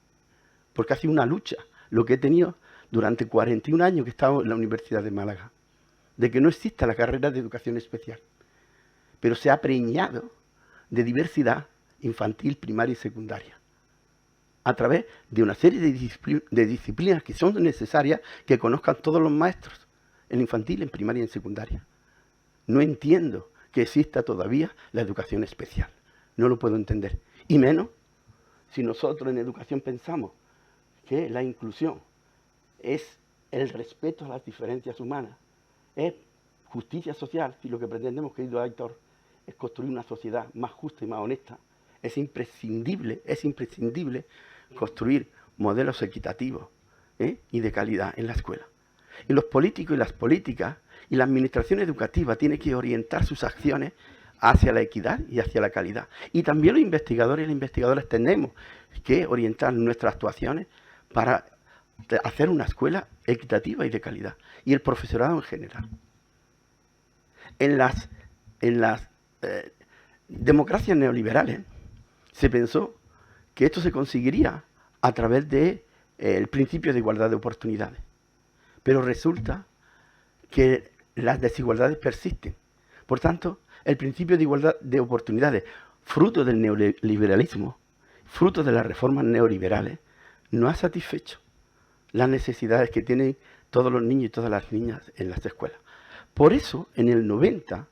Porque ha sido una lucha, lo que he tenido durante 41 años que he estado en la Universidad de Málaga, de que no exista la carrera de educación especial. Pero se ha preñado de diversidad infantil, primaria y secundaria, a través de una serie de disciplinas que son necesarias que conozcan todos los maestros, en infantil, en primaria y en secundaria. No entiendo que exista todavía la educación especial. No lo puedo entender. Y menos si nosotros en educación pensamos que la inclusión es el respeto a las diferencias humanas, es justicia social, si lo que pretendemos, querido Aitor, es construir una sociedad más justa y más honesta. Es imprescindible construir modelos equitativos y de calidad en la escuela. Y los políticos y las políticas y la administración educativa tienen que orientar sus acciones hacia la equidad y hacia la calidad. Y también los investigadores y las investigadoras tenemos que orientar nuestras actuaciones para hacer una escuela equitativa y de calidad. Y el profesorado en general. En las democracias neoliberales se pensó que esto se conseguiría a través del principio de igualdad de oportunidades. Pero resulta que las desigualdades persisten. Por tanto, el principio de igualdad de oportunidades, fruto del neoliberalismo, fruto de las reformas neoliberales, no ha satisfecho las necesidades que tienen todos los niños y todas las niñas en las escuelas. Por eso, en el 90,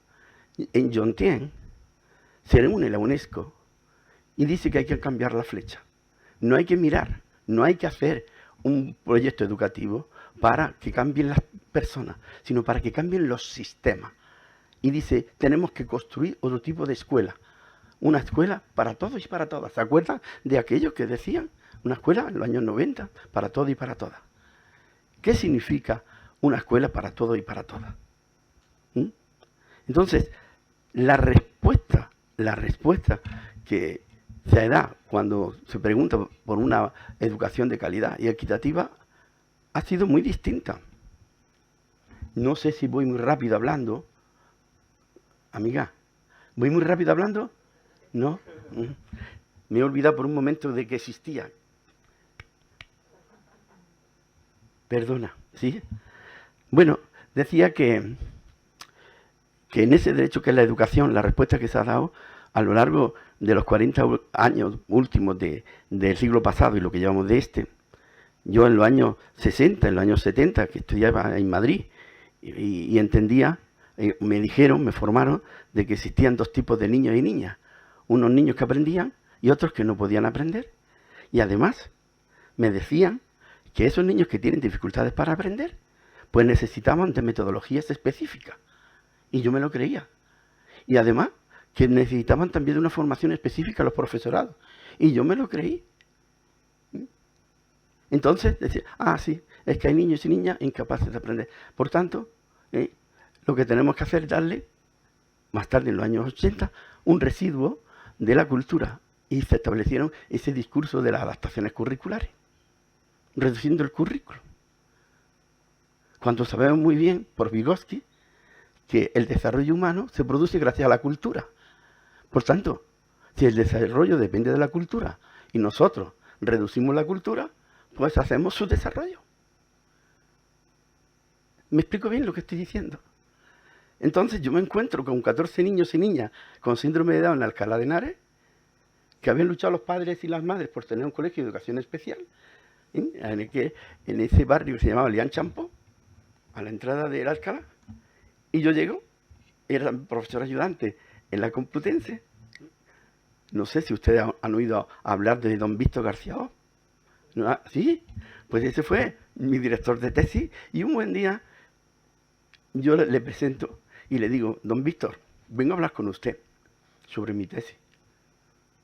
en Yontién, se reúne la UNESCO y dice que hay que cambiar la flecha. No hay que mirar, no hay que hacer un proyecto educativo para que cambien las personas, sino para que cambien los sistemas. Y dice, tenemos que construir otro tipo de escuela. Una escuela para todos y para todas. ¿Se acuerdan de aquellos que decían? Una escuela en los años 90 para todos y para todas. ¿Qué significa una escuela para todos y para todas? Entonces, la respuesta que se da cuando se pregunta por una educación de calidad y equitativa ha sido muy distinta. No sé si voy muy rápido hablando. Amiga, ¿voy muy rápido hablando? ¿No? Me he olvidado por un momento de que existía. Perdona, ¿sí? Bueno, decía que en ese derecho que es la educación, la respuesta que se ha dado a lo largo de los 40 años últimos del siglo pasado y lo que llevamos de este, yo en los años 60, en los años 70, que estudiaba en Madrid y entendía, me dijeron, me formaron de que existían dos tipos de niños y niñas. Unos niños que aprendían y otros que no podían aprender. Y además me decían que esos niños que tienen dificultades para aprender, pues necesitaban de metodologías específicas. Y yo me lo creía. Y además que necesitaban también de una formación específica a los profesorados. Y yo me lo creí. Entonces decía, sí, es que hay niños y niñas incapaces de aprender. Por tanto, lo que tenemos que hacer es darle, más tarde en los años 80, un residuo de la cultura. Y se establecieron ese discurso de las adaptaciones curriculares, reduciendo el currículo. Cuando sabemos muy bien, por Vygotsky, que el desarrollo humano se produce gracias a la cultura. Por tanto, si el desarrollo depende de la cultura y nosotros reducimos la cultura, pues hacemos su desarrollo. ¿Me explico bien lo que estoy diciendo? Entonces yo me encuentro con 14 niños y niñas con síndrome de Down en Alcalá de Henares, que habían luchado los padres y las madres por tener un colegio de educación especial, en ese barrio que se llamaba Lian Champó, a la entrada de Alcalá. Y yo llego, era profesor ayudante en la Complutense. No sé si ustedes han oído hablar de don Víctor García Oz. ¿No? Sí, pues ese fue mi director de tesis. Y un buen día yo le presento y le digo, don Víctor, vengo a hablar con usted sobre mi tesis.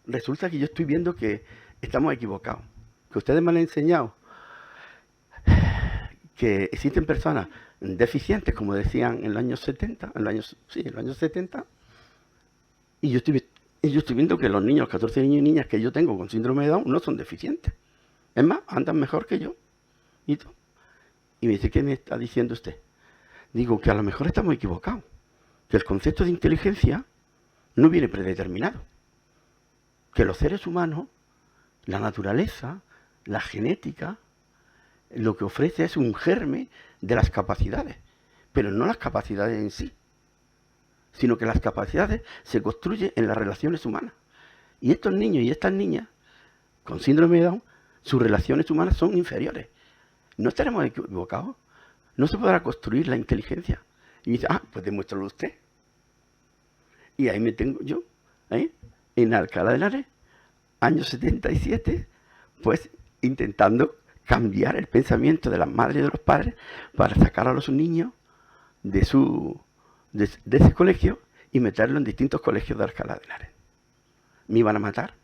Resulta que yo estoy viendo que estamos equivocados, que ustedes me han enseñado que existen personas deficientes, como decían en los años 70, en los años 70, y yo estoy viendo que los niños, 14 niños y niñas que yo tengo con síndrome de Down no son deficientes. Es más, andan mejor que yo. Y me dice, ¿qué me está diciendo usted? Digo que a lo mejor estamos equivocados, que el concepto de inteligencia no viene predeterminado, que los seres humanos, la naturaleza, la genética, lo que ofrece es un germen de las capacidades, pero no las capacidades en sí, sino que las capacidades se construyen en las relaciones humanas. Y estos niños y estas niñas con síndrome de Down, sus relaciones humanas son inferiores. No estaremos equivocados. No se podrá construir la inteligencia. Y me dice, pues demuéstralo usted. Y ahí me tengo yo, en Alcalá de Henares, año 77, pues intentando cambiar el pensamiento de las madres y de los padres para sacar a los niños de ese colegio y meterlo en distintos colegios de Alcalá de Henares. Me iban a matar.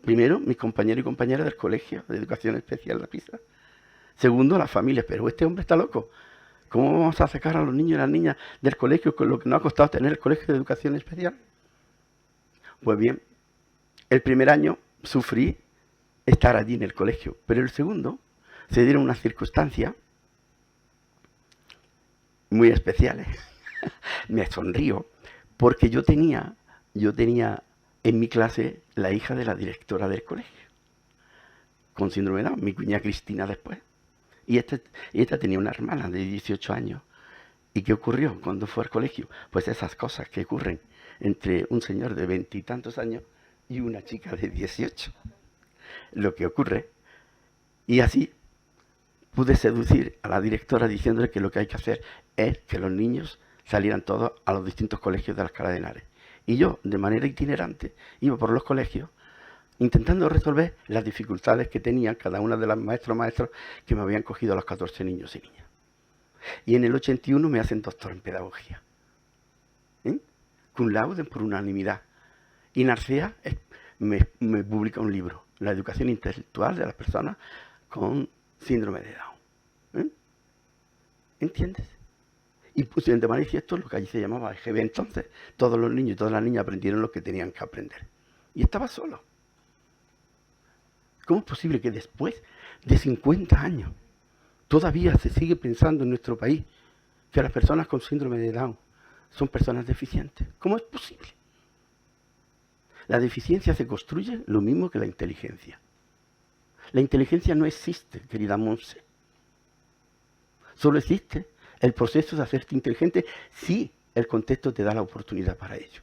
Primero, mis compañeros y compañeras del colegio de educación especial de Pisa. Segundo, las familias. Pero este hombre está loco. ¿Cómo vamos a sacar a los niños y las niñas del colegio con lo que nos ha costado tener el colegio de educación especial? Pues bien, el primer año sufrí estar allí en el colegio, pero el segundo se dieron unas circunstancias muy especiales. Me sonrío porque yo tenía en mi clase la hija de la directora del colegio, con síndrome de Down, mi cuñada Cristina después. Y esta tenía una hermana de 18 años. ¿Y qué ocurrió cuando fue al colegio? Pues esas cosas que ocurren entre un señor de 20 y tantos años y una chica de 18. Lo que ocurre. Y así pude seducir a la directora diciéndole que lo que hay que hacer es que los niños salieran todos a los distintos colegios de Alcalá de Henares. Y yo, de manera itinerante, iba por los colegios intentando resolver las dificultades que tenían cada una de las maestros que me habían cogido a los 14 niños y niñas. Y en el 81 me hacen doctor en pedagogía. Cum laude por unanimidad. Y Narcea me publica un libro, La educación intelectual de las personas con síndrome de Down. ¿Entiendes? Y puse de manifiesto lo que allí se llamaba EGB. Entonces, todos los niños y todas las niñas aprendieron lo que tenían que aprender. Y estaba solo. ¿Cómo es posible que después de 50 años todavía se sigue pensando en nuestro país que las personas con síndrome de Down son personas deficientes? ¿Cómo es posible? La deficiencia se construye lo mismo que la inteligencia. La inteligencia no existe, querida Monse. Solo existe el proceso de hacerte inteligente si el contexto te da la oportunidad para ello.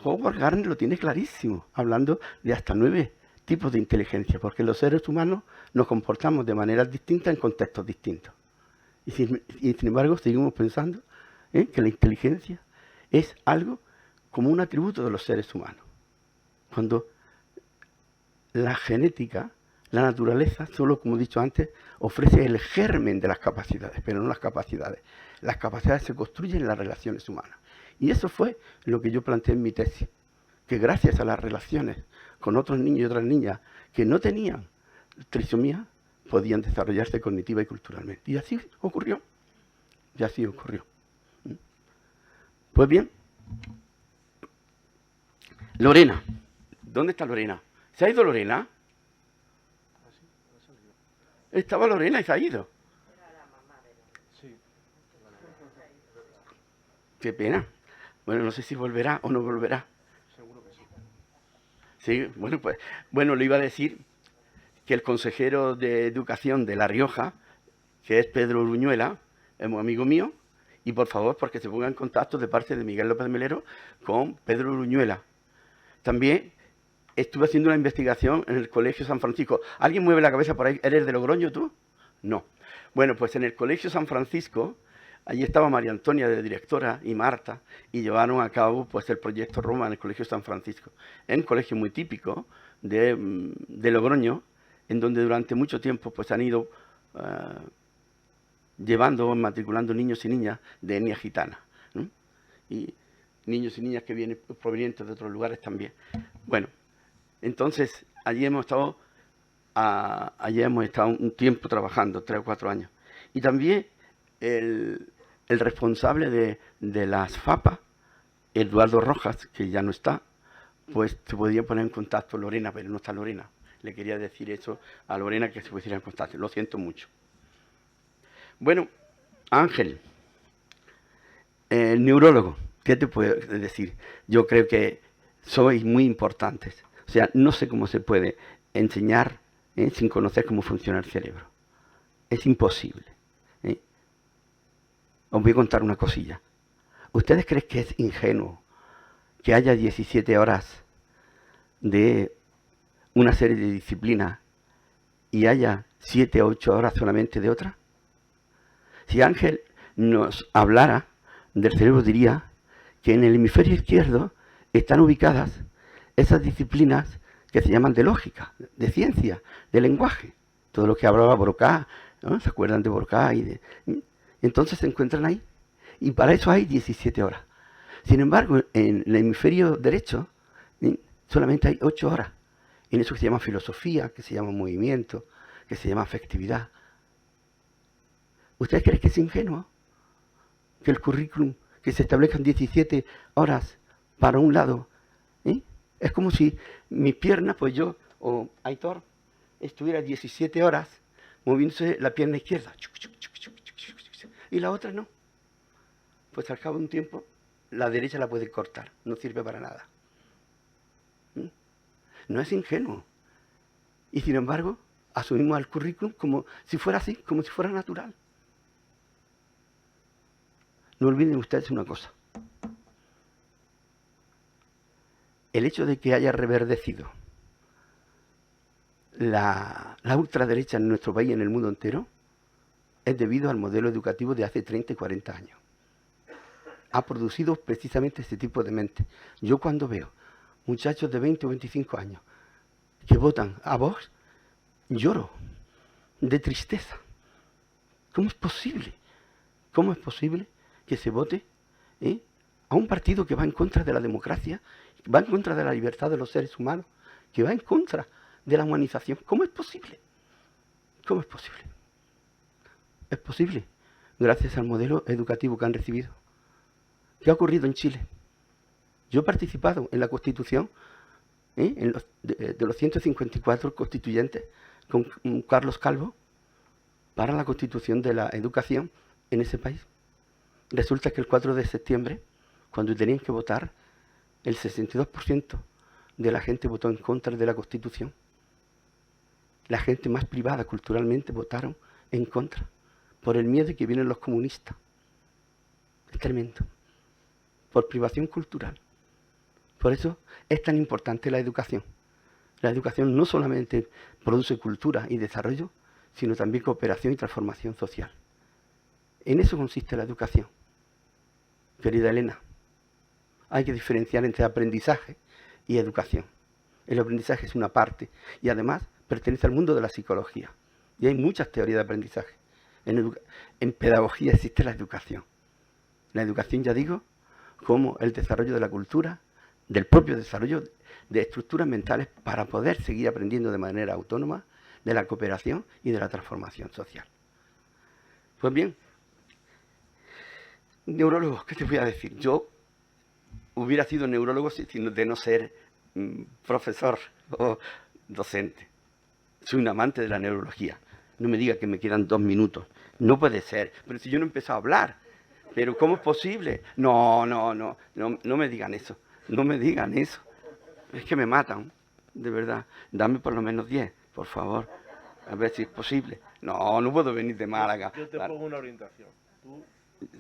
Howard Gardner lo tiene clarísimo, hablando de hasta 9 tipos de inteligencia, porque los seres humanos nos comportamos de maneras distintas en contextos distintos. Y sin embargo seguimos pensando que la inteligencia es algo como un atributo de los seres humanos. Cuando la genética, la naturaleza, solo, como he dicho antes, ofrece el germen de las capacidades, pero no las capacidades. Las capacidades se construyen en las relaciones humanas. Y eso fue lo que yo planteé en mi tesis, que gracias a las relaciones con otros niños y otras niñas que no tenían trisomía, podían desarrollarse cognitiva y culturalmente. Y así ocurrió. Y así ocurrió. Pues bien, Lorena. ¿Dónde está Lorena? ¿Se ha ido Lorena? Estaba Lorena y se ha ido. Qué pena. Bueno, no sé si volverá o no volverá. Seguro que sí. Sí, bueno, pues, le iba a decir que el consejero de Educación de La Rioja, que es Pedro Uruñuela, es un amigo mío, y por favor, porque se ponga en contacto de parte de Miguel López Melero con Pedro Uruñuela. También estuve haciendo una investigación en el Colegio San Francisco. ¿Alguien mueve la cabeza por ahí? ¿Eres de Logroño tú? No. Bueno, pues en el Colegio San Francisco, allí estaba María Antonia de directora y Marta, y llevaron a cabo pues el proyecto Roma en el Colegio San Francisco. Es un colegio muy típico de Logroño, en donde durante mucho tiempo pues han ido matriculando niños y niñas de etnia gitana, ¿no? Y niños y niñas que vienen provenientes de otros lugares también. Bueno, entonces allí hemos estado un tiempo trabajando, 3 o 4 años. Y también el responsable de las FAPA, Eduardo Rojas, que ya no está, pues se podía poner en contacto Lorena, pero no está Lorena. Le quería decir eso a Lorena, que se pusiera en contacto. Lo siento mucho. Bueno, Ángel, el neurólogo, ¿qué te puedo decir? Yo creo que sois muy importantes. O sea, no sé cómo se puede enseñar sin conocer cómo funciona el cerebro. Es imposible. Os voy a contar una cosilla. ¿Ustedes creen que es ingenuo que haya 17 horas de una serie de disciplinas y haya 7 o 8 horas solamente de otra? Si Ángel nos hablara del cerebro, diría que en el hemisferio izquierdo están ubicadas esas disciplinas que se llaman de lógica, de ciencia, de lenguaje. Todo lo que hablaba Broca, ¿no? ¿Se acuerdan de Broca? Entonces se encuentran ahí. Y para eso hay 17 horas. Sin embargo, en el hemisferio derecho solamente hay 8 horas. En eso que se llama filosofía, que se llama movimiento, que se llama afectividad. ¿Ustedes creen que es ingenuo que el currículum, que se establezcan 17 horas para un lado? Es como si mis piernas, pues yo, o Aitor, estuviera 17 horas moviéndose la pierna izquierda. Y la otra no. Pues al cabo de un tiempo, la derecha la puede cortar. No sirve para nada. No es ingenuo. Y sin embargo, asumimos el currículum como si fuera así, como si fuera natural. No olviden ustedes una cosa. El hecho de que haya reverdecido la ultraderecha en nuestro país y en el mundo entero es debido al modelo educativo de hace 30 y 40 años. Ha producido precisamente este tipo de mente. Yo cuando veo muchachos de 20 o 25 años, que votan a Vox, lloro de tristeza. ¿Cómo es posible? ¿Cómo es posible que se vote a un partido que va en contra de la democracia, que va en contra de la libertad de los seres humanos, que va en contra de la humanización? ¿Cómo es posible? ¿Cómo es posible? Es posible gracias al modelo educativo que han recibido. ¿Qué ha ocurrido en Chile? Yo he participado en la Constitución de los 154 constituyentes con Carlos Calvo para la Constitución de la educación en ese país. Resulta que el 4 de septiembre, cuando tenían que votar, el 62% de la gente votó en contra de la Constitución. La gente más privada culturalmente votaron en contra, por el miedo de que vienen los comunistas. Es tremendo. Por privación cultural. Por eso es tan importante la educación. La educación no solamente produce cultura y desarrollo, sino también cooperación y transformación social. En eso consiste la educación. Querida Elena, hay que diferenciar entre aprendizaje y educación. El aprendizaje es una parte y además pertenece al mundo de la psicología. Y hay muchas teorías de aprendizaje. En pedagogía existe la educación. La educación, ya digo, como el desarrollo de la cultura, del propio desarrollo de estructuras mentales para poder seguir aprendiendo de manera autónoma de la cooperación y de la transformación social. Pues bien, neurólogo, ¿qué te voy a decir? Yo hubiera sido neurólogo de no ser profesor o docente. Soy un amante de la neurología. No me diga que me quedan 2 minutos. No puede ser. Pero si yo no he empezado a hablar. ¿Pero cómo es posible? No me digan eso. No me digan eso. Es que me matan, de verdad. Dame por lo menos 10, por favor. A ver si es posible. No puedo venir de Málaga. Yo te pongo una orientación. Tú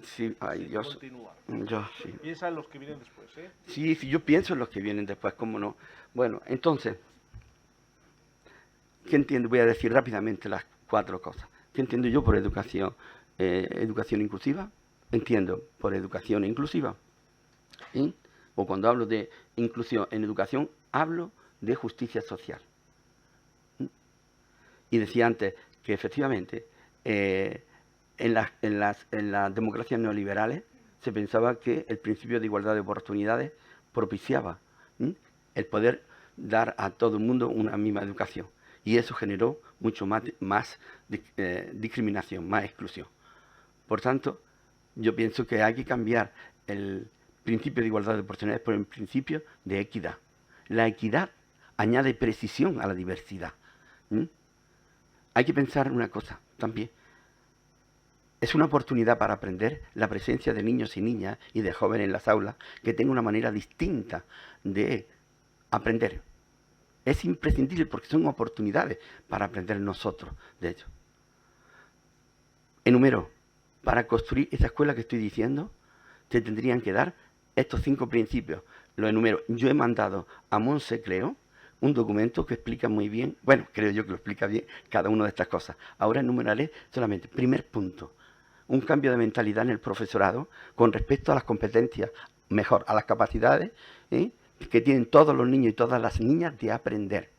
sí, ay, Dios. continúa. Yo sí. Piensa en los que vienen después, ¿eh? Sí, yo pienso en los que vienen después, cómo no. Bueno, entonces, ¿qué entiendo? Voy a decir rápidamente las 4 cosas. ¿Qué entiendo yo por educación? Educación inclusiva. Entiendo por educación inclusiva. O cuando hablo de inclusión en educación, hablo de justicia social. Y decía antes que efectivamente en las democracias neoliberales se pensaba que el principio de igualdad de oportunidades propiciaba el poder dar a todo el mundo una misma educación. Y eso generó mucho más discriminación, más exclusión. Por tanto, yo pienso que hay que cambiar el principio de igualdad de oportunidades por el principio de equidad. La equidad añade precisión a la diversidad. Hay que pensar una cosa también. Es una oportunidad para aprender la presencia de niños y niñas y de jóvenes en las aulas que tengan una manera distinta de aprender. Es imprescindible porque son oportunidades para aprender nosotros de ellos. Enumero, para construir esa escuela que estoy diciendo, te tendrían que dar estos 5 principios. Los enumero. Yo he mandado a Montse Cleo un documento que explica muy bien, bueno, creo yo que lo explica bien cada una de estas cosas. Ahora enumeraré solamente. Primer punto, un cambio de mentalidad en el profesorado con respecto a las competencias, mejor, a las capacidades que tienen todos los niños y todas las niñas de aprender.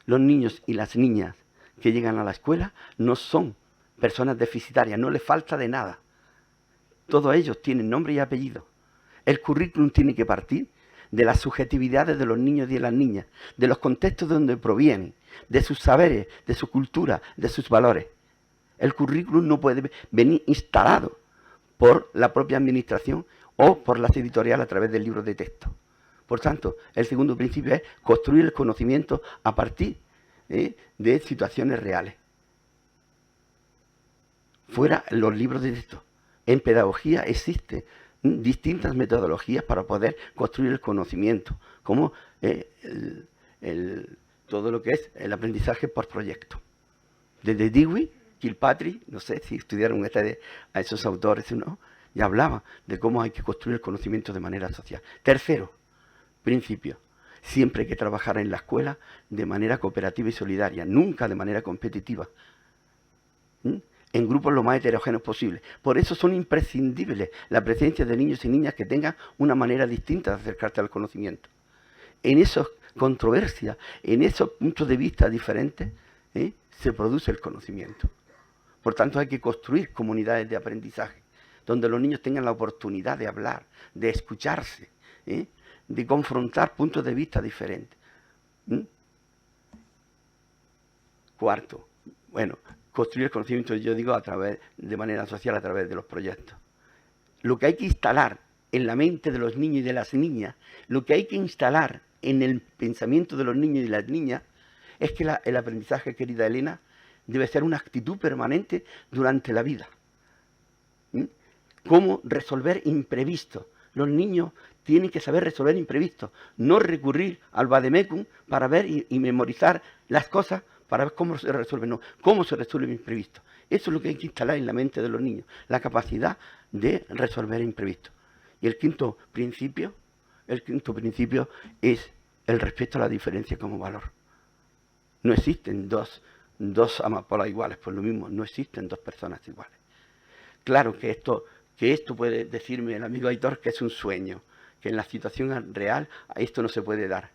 Los niños y las niñas que llegan a la escuela no son personas deficitarias, no les falta de nada. Todos ellos tienen nombre y apellido. El currículum tiene que partir de las subjetividades de los niños y de las niñas, de los contextos de donde provienen, de sus saberes, de su cultura, de sus valores. El currículum no puede venir instalado por la propia administración o por las editoriales a través del libro de texto. Por tanto, el segundo principio es construir el conocimiento a partir de situaciones reales. Fuera los libros de texto. En pedagogía existen distintas metodologías para poder construir el conocimiento, como todo lo que es el aprendizaje por proyecto. Desde Dewey, Kilpatrick, no sé si estudiaron a esos autores o no, ya hablaba de cómo hay que construir el conocimiento de manera social. Tercero, principio, siempre hay que trabajar en la escuela de manera cooperativa y solidaria, nunca de manera competitiva. en grupos lo más heterogéneos posible. Por eso son imprescindibles la presencia de niños y niñas que tengan una manera distinta de acercarse al conocimiento. En esas controversias, en esos puntos de vista diferentes, se produce el conocimiento. Por tanto, hay que construir comunidades de aprendizaje, donde los niños tengan la oportunidad de hablar, de escucharse, de confrontar puntos de vista diferentes. Cuarto, bueno, construir el conocimiento, yo digo, de manera social a través de los proyectos. Lo que hay que instalar en la mente de los niños y de las niñas, lo que hay que instalar en el pensamiento de los niños y las niñas, es que el aprendizaje, querida Elena, debe ser una actitud permanente durante la vida. Cómo resolver imprevistos. Los niños tienen que saber resolver imprevistos, no recurrir al vademecum para ver y memorizar las cosas para ver cómo se resuelve, no, cómo se resuelve el imprevisto. Eso es lo que hay que instalar en la mente de los niños, la capacidad de resolver imprevistos. Y el quinto principio es el respeto a la diferencia como valor. No existen dos amapolas iguales, por lo mismo, no existen dos personas iguales. Claro que esto puede decirme el amigo Aitor que es un sueño, que en la situación real esto no se puede dar,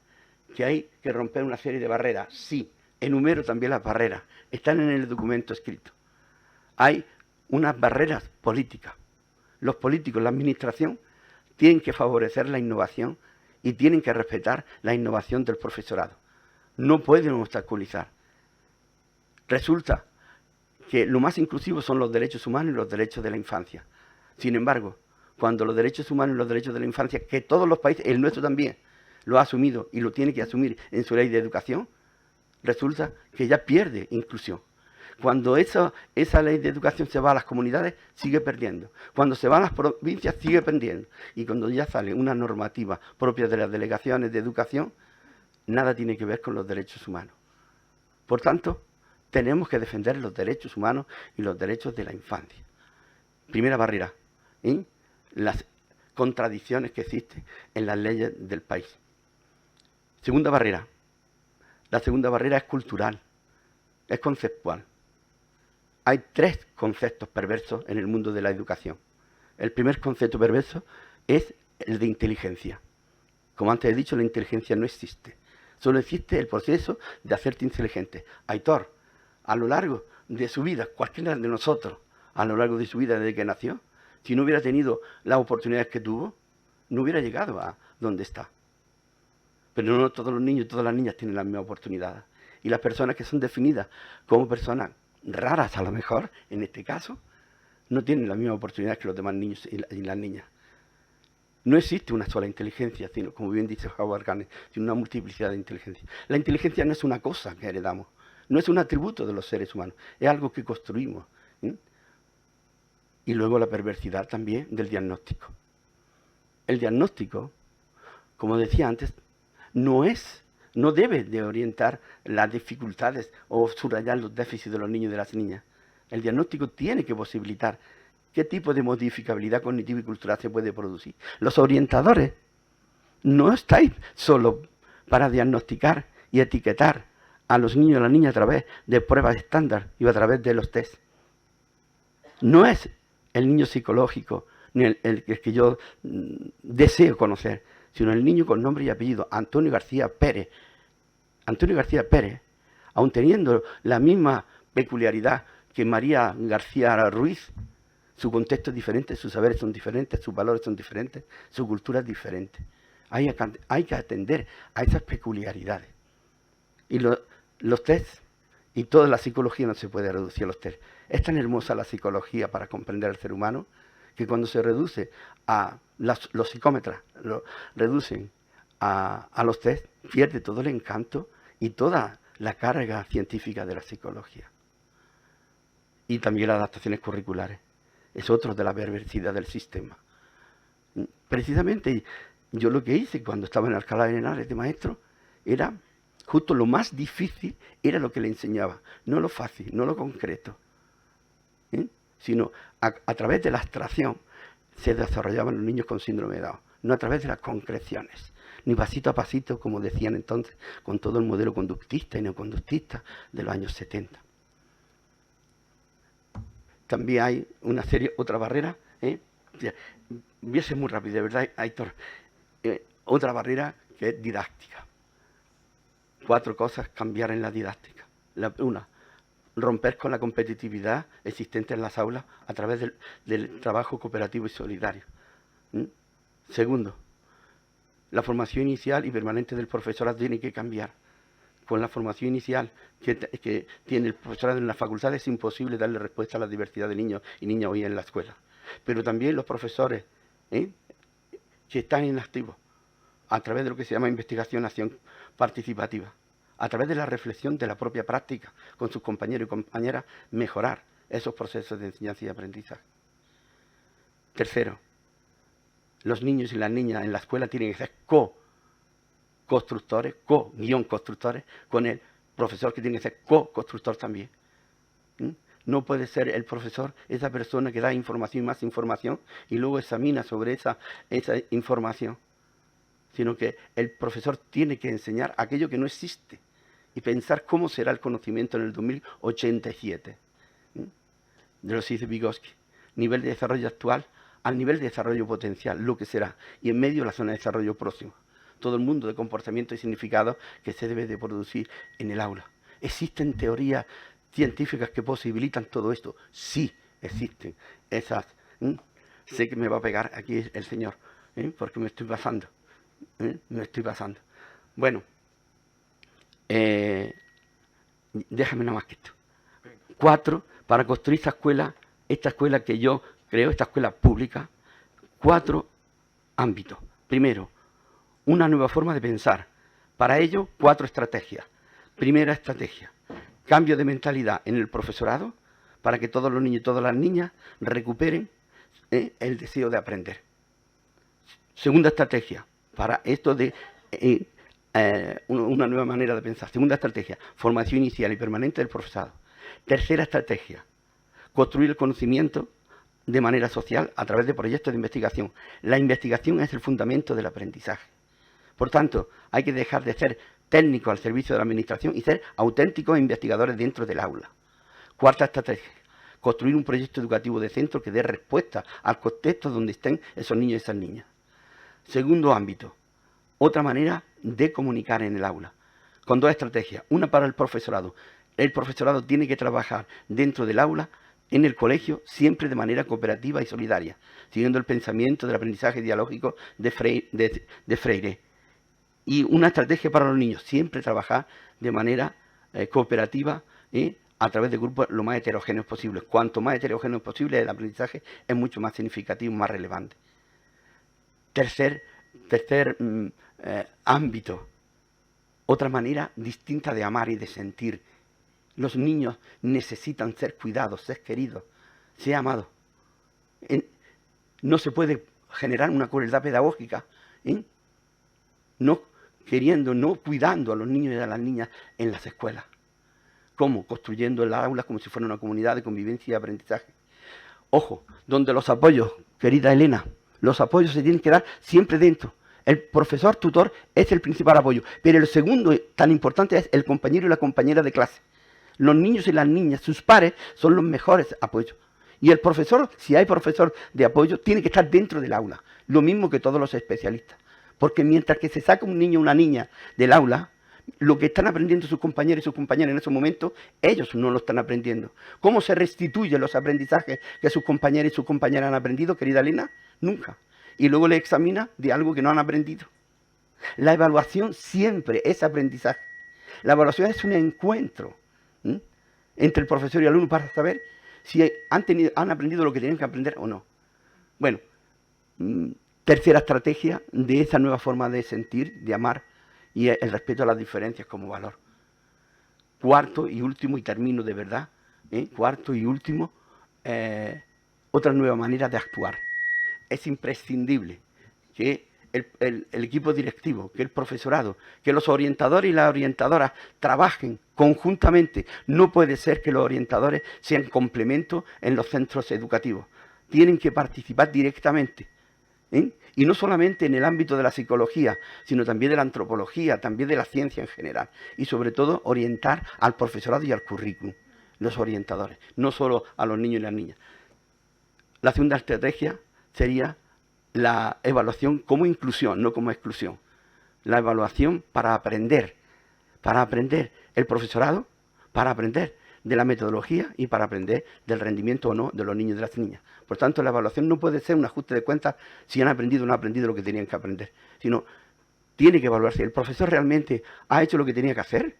que hay que romper una serie de barreras, sí, enumero también las barreras, están en el documento escrito. Hay unas barreras políticas. Los políticos, la administración, tienen que favorecer la innovación y tienen que respetar la innovación del profesorado. No pueden obstaculizar. Resulta que lo más inclusivo son los derechos humanos y los derechos de la infancia. Sin embargo, cuando los derechos humanos y los derechos de la infancia, que todos los países, el nuestro también, lo ha asumido y lo tiene que asumir en su ley de educación, resulta que ya pierde inclusión. Cuando esa ley de educación se va a las comunidades, sigue perdiendo. Cuando se va a las provincias, sigue perdiendo. Y cuando ya sale una normativa propia de las delegaciones de educación, nada tiene que ver con los derechos humanos. Por tanto, tenemos que defender los derechos humanos y los derechos de la infancia. Primera barrera, las contradicciones que existen en las leyes del país. Segunda barrera. La segunda barrera es cultural, es conceptual. Hay tres conceptos perversos en el mundo de la educación. El primer concepto perverso es el de inteligencia. Como antes he dicho, la inteligencia no existe. Solo existe el proceso de hacerte inteligente. Aitor, a lo largo de su vida, cualquiera de nosotros, a lo largo de su vida desde que nació, si no hubiera tenido las oportunidades que tuvo, no hubiera llegado a donde está. Pero no todos los niños y todas las niñas tienen las mismas oportunidades. Y las personas que son definidas como personas raras, a lo mejor, en este caso, no tienen las mismas oportunidades que los demás niños y las niñas. No existe una sola inteligencia, sino, como bien dice Howard Gardner, sino una multiplicidad de inteligencia. La inteligencia no es una cosa que heredamos, no es un atributo de los seres humanos, es algo que construimos. Y luego la perversidad también del diagnóstico. El diagnóstico, como decía antes, no debe de orientar las dificultades o subrayar los déficits de los niños y de las niñas. El diagnóstico tiene que posibilitar qué tipo de modificabilidad cognitiva y cultural se puede producir. Los orientadores no estáis solo para diagnosticar y etiquetar a los niños y a las niñas a través de pruebas estándar y a través de los test. No es el niño psicológico ni el que yo deseo conocer, sino el niño con nombre y apellido, Antonio García Pérez. Antonio García Pérez, aun teniendo la misma peculiaridad que María García Ruiz, su contexto es diferente, sus saberes son diferentes, sus valores son diferentes, su cultura es diferente. Hay que atender a esas peculiaridades. Y los tests, y toda la psicología no se puede reducir a los tests. Es tan hermosa la psicología para comprender al ser humano, que cuando se reduce a los psicómetras, lo reducen a los test, pierde todo el encanto y toda la carga científica de la psicología. Y también las adaptaciones curriculares. Es otro de la perversidad del sistema. Precisamente yo lo que hice cuando estaba en Alcalá de Henares de maestro era justo lo más difícil, era lo que le enseñaba, no lo fácil, no lo concreto, sino a través de la abstracción se desarrollaban los niños con síndrome de Down, no a través de las concreciones, ni pasito a pasito, como decían entonces, con todo el modelo conductista y neoconductista de los años 70. también hay una serie, otra barrera, voy a ser muy rápido, de verdad, Aitor, otra barrera que es didáctica. 4 cosas cambiar en la didáctica. Una, romper con la competitividad existente en las aulas a través del trabajo cooperativo y solidario. Segundo, la formación inicial y permanente del profesorado tiene que cambiar. Con la formación inicial que tiene el profesorado en las facultades es imposible darle respuesta a la diversidad de niños y niñas hoy en la escuela. Pero también los profesores que están en activo a través de lo que se llama investigación-acción participativa, a través de la reflexión de la propia práctica con sus compañeros y compañeras, mejorar esos procesos de enseñanza y aprendizaje. Tercero, los niños y las niñas en la escuela tienen que ser co-constructores con el profesor, que tiene que ser co-constructor también. No puede ser el profesor esa persona que da información y más información y luego examina sobre esa información, sino que el profesor tiene que enseñar aquello que no existe y pensar cómo será el conocimiento en el 2087. De lo que dice Vygotsky, nivel de desarrollo actual al nivel de desarrollo potencial, lo que será, y en medio la zona de desarrollo próximo. Todo el mundo de comportamiento y significado que se debe de producir en el aula. ¿Existen teorías científicas que posibilitan todo esto? Sí, existen esas. Sé que me va a pegar aquí el señor, porque me estoy pasando. Bueno, déjame nada más que esto. 4, para construir esta escuela que yo creo, esta escuela pública, 4 ámbitos. Primero, una nueva forma de pensar. Para ello, 4 estrategias. Primera estrategia, cambio de mentalidad en el profesorado para que todos los niños y todas las niñas recuperen el deseo de aprender. Segunda estrategia, para esto de una nueva manera de pensar. Segunda estrategia, formación inicial y permanente del profesorado. Tercera estrategia, construir el conocimiento de manera social a través de proyectos de investigación. La investigación es el fundamento del aprendizaje. Por tanto, hay que dejar de ser técnicos al servicio de la administración y ser auténticos investigadores dentro del aula. Cuarta estrategia, construir un proyecto educativo de centro que dé respuesta al contexto donde estén esos niños y esas niñas. Segundo ámbito, otra manera de comunicar en el aula, con 2 estrategias. Una para el profesorado. El profesorado tiene que trabajar dentro del aula, en el colegio, siempre de manera cooperativa y solidaria, siguiendo el pensamiento del aprendizaje dialógico de Freire. Y una estrategia para los niños, siempre trabajar de manera cooperativa a través de grupos lo más heterogéneos posibles. Cuanto más heterogéneo posible, el aprendizaje es mucho más significativo, más relevante. Tercer ámbito, otra manera distinta de amar y de sentir. Los niños necesitan ser cuidados, ser queridos, ser amados. No se puede generar una crueldad pedagógica, no queriendo, no cuidando a los niños y a las niñas en las escuelas. ¿Cómo? Construyendo las aulas como si fuera una comunidad de convivencia y aprendizaje. Ojo, donde los apoyos, querida Elena, los apoyos se tienen que dar siempre dentro. El profesor tutor es el principal apoyo, pero el segundo tan importante es el compañero y la compañera de clase. Los niños y las niñas, sus pares, son los mejores apoyos. Y el profesor, si hay profesor de apoyo, tiene que estar dentro del aula. Lo mismo que todos los especialistas. Porque mientras que se saca un niño o una niña del aula, lo que están aprendiendo sus compañeros y sus compañeras en esos momentos, ellos no lo están aprendiendo. ¿Cómo se restituyen los aprendizajes que sus compañeros y sus compañeras han aprendido, querida Elena? Nunca. Y luego le examina de algo que no han aprendido. La evaluación siempre es aprendizaje. La evaluación es un encuentro entre el profesor y el alumno para saber si han aprendido lo que tenían que aprender o no. Bueno, tercera estrategia de esa nueva forma de sentir, de amar y el respeto a las diferencias como valor. Cuarto y último, y termino de verdad, cuarto y último, otra nueva manera de actuar. Es imprescindible que el equipo directivo, que el profesorado, que los orientadores y las orientadoras trabajen conjuntamente. No puede ser que los orientadores sean complemento en los centros educativos. Tienen que participar directamente. Y no solamente en el ámbito de la psicología, sino también de la antropología, también de la ciencia en general. Y sobre todo orientar al profesorado y al currículum. los orientadores, no solo a los niños y las niñas. La segunda estrategia sería la evaluación como inclusión, no como exclusión. La evaluación para aprender el profesorado, para aprender de la metodología y para aprender del rendimiento o no de los niños y de las niñas. Por tanto, la evaluación no puede ser un ajuste de cuentas si han aprendido o no han aprendido lo que tenían que aprender, sino tiene que evaluarse. ¿El profesor realmente ha hecho lo que tenía que hacer?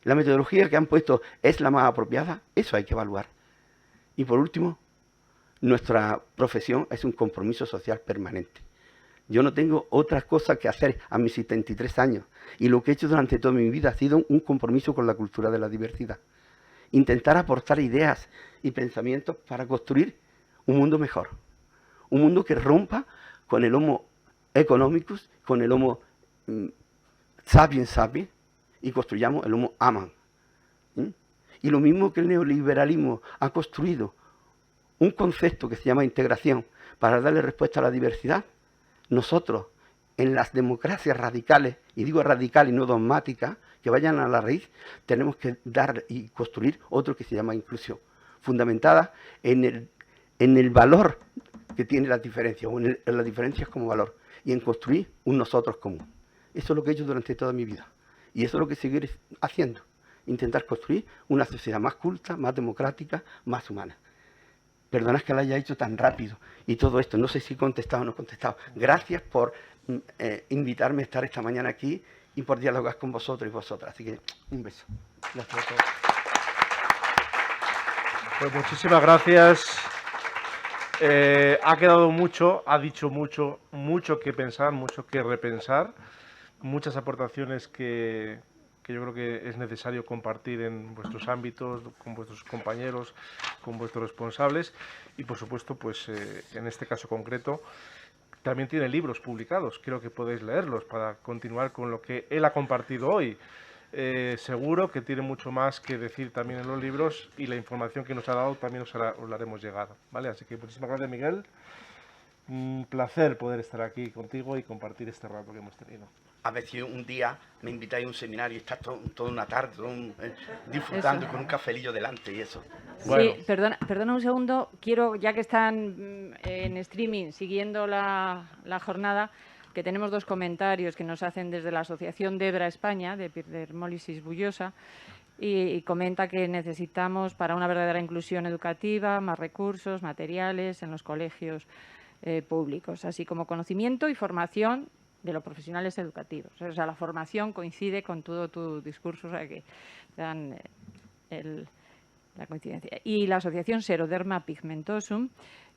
¿La metodología que han puesto es la más apropiada? Eso hay que evaluar. Y por último, nuestra profesión es un compromiso social permanente. Yo no tengo otra cosa que hacer a mis 73 años y lo que he hecho durante toda mi vida ha sido un compromiso con la cultura de la diversidad. Intentar aportar ideas y pensamientos para construir un mundo mejor. Un mundo que rompa con el homo economicus, con el homo sapiens sapiens y construyamos el homo amans. Y lo mismo que el neoliberalismo ha construido un concepto que se llama integración para darle respuesta a la diversidad, nosotros en las democracias radicales, y digo radicales y no dogmáticas, que vayan a la raíz, tenemos que dar y construir otro que se llama inclusión, fundamentada en el valor que tiene las diferencias, o en las diferencias como valor, y en construir un nosotros común. Eso es lo que he hecho durante toda mi vida, y eso es lo que seguiré haciendo, intentar construir una sociedad más culta, más democrática, más humana. Perdonad que lo haya hecho tan rápido y todo esto, no sé si he contestado o no he contestado. Gracias por invitarme a estar esta mañana aquí y por dialogar con vosotros y vosotras. Así que un beso. Gracias a todos. Pues muchísimas gracias. Ha quedado mucho, ha dicho mucho, mucho que pensar, mucho que repensar, muchas aportaciones que yo creo que es necesario compartir en vuestros ámbitos, con vuestros compañeros, con vuestros responsables y, por supuesto, pues en este caso concreto, también tiene libros publicados. Creo que podéis leerlos para continuar con lo que él ha compartido hoy. Seguro que tiene mucho más que decir también en los libros y la información que nos ha dado también os la haremos llegar, ¿vale? Así que muchísimas gracias, Miguel. Un placer poder estar aquí contigo y compartir este rato que hemos tenido. A ver si un día me invitáis a un seminario y estás toda una tarde disfrutando eso, con un cafelillo delante y eso. Bueno. Sí, perdona un segundo. Quiero, ya que están en streaming siguiendo la jornada, que tenemos dos comentarios que nos hacen desde la Asociación Debra España, de epidermólisis bullosa, y comenta que necesitamos para una verdadera inclusión educativa más recursos, materiales en los colegios públicos, así como conocimiento y formación de los profesionales educativos. O sea, la formación coincide con todo tu discurso, o sea que dan la coincidencia. Y la asociación Seroderma Pigmentosum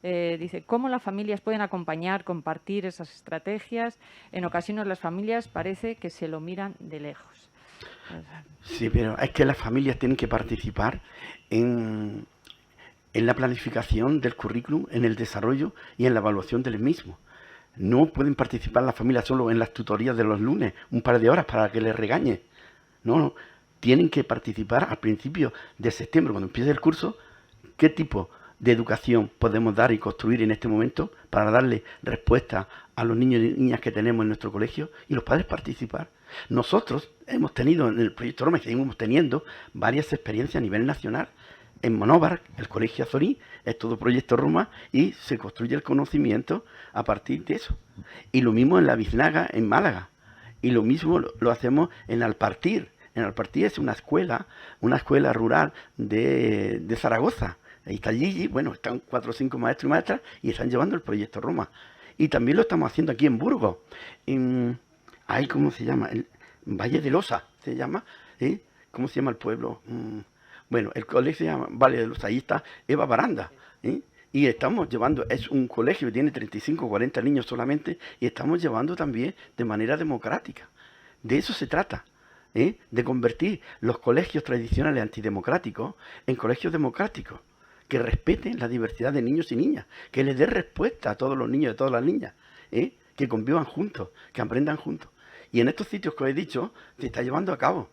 dice, ¿cómo las familias pueden acompañar, compartir esas estrategias? En ocasiones las familias parece que se lo miran de lejos. Sí, pero es que las familias tienen que participar en la planificación del currículum, en el desarrollo y en la evaluación del mismo. No pueden participar las familias solo en las tutorías de los lunes, un par de horas para que les regañe. No, tienen que participar al principio de septiembre, cuando empiece el curso, qué tipo de educación podemos dar y construir en este momento para darle respuesta a los niños y niñas que tenemos en nuestro colegio y los padres participar. Nosotros hemos tenido en el proyecto Roma y seguimos teniendo varias experiencias a nivel nacional. En Monóvar, el Colegio Azorí, es todo proyecto Roma y se construye el conocimiento a partir de eso. Y lo mismo en La Biznaga, en Málaga. Y lo mismo lo hacemos en Alpartir. En Alpartir es una escuela rural de Zaragoza. Ahí está Gigi, bueno, están 4 o 5 maestros y maestras y están llevando el proyecto Roma. Y también lo estamos haciendo aquí en Burgos. Ahí, ¿cómo se llama? El Valle de Losa, se llama. ¿Cómo se llama el pueblo? Bueno, el colegio se llama Valle de Losa, ahí está Eva Baranda, y estamos llevando, es un colegio que tiene 35 o 40 niños solamente, y estamos llevando también de manera democrática. De eso se trata, de convertir los colegios tradicionales antidemocráticos en colegios democráticos, que respeten la diversidad de niños y niñas, que les dé respuesta a todos los niños y a todas las niñas, que convivan juntos, que aprendan juntos. Y en estos sitios que os he dicho, se está llevando a cabo,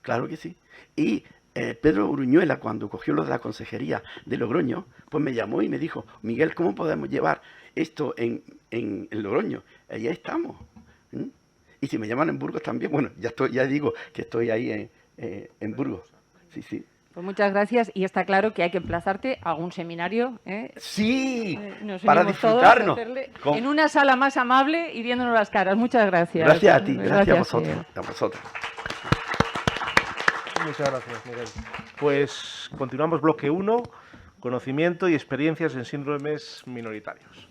claro que sí. Y Pedro Uruñuela, cuando cogió lo de la consejería de Logroño, pues me llamó y me dijo, Miguel, ¿cómo podemos llevar esto en Logroño? Ahí estamos. Y si me llaman en Burgos también, bueno, ya digo que estoy ahí en Burgos. Sí, Pues muchas gracias y está claro que hay que emplazarte a algún seminario. Sí, Nos para unimos todos disfrutarnos. a hacerle en una sala más amable y viéndonos las caras. Muchas gracias. Gracias a ti, gracias a vosotros. Miguel. A vosotros. Muchas gracias, Miguel. Pues continuamos bloque 1, conocimiento y experiencias en síndromes minoritarios.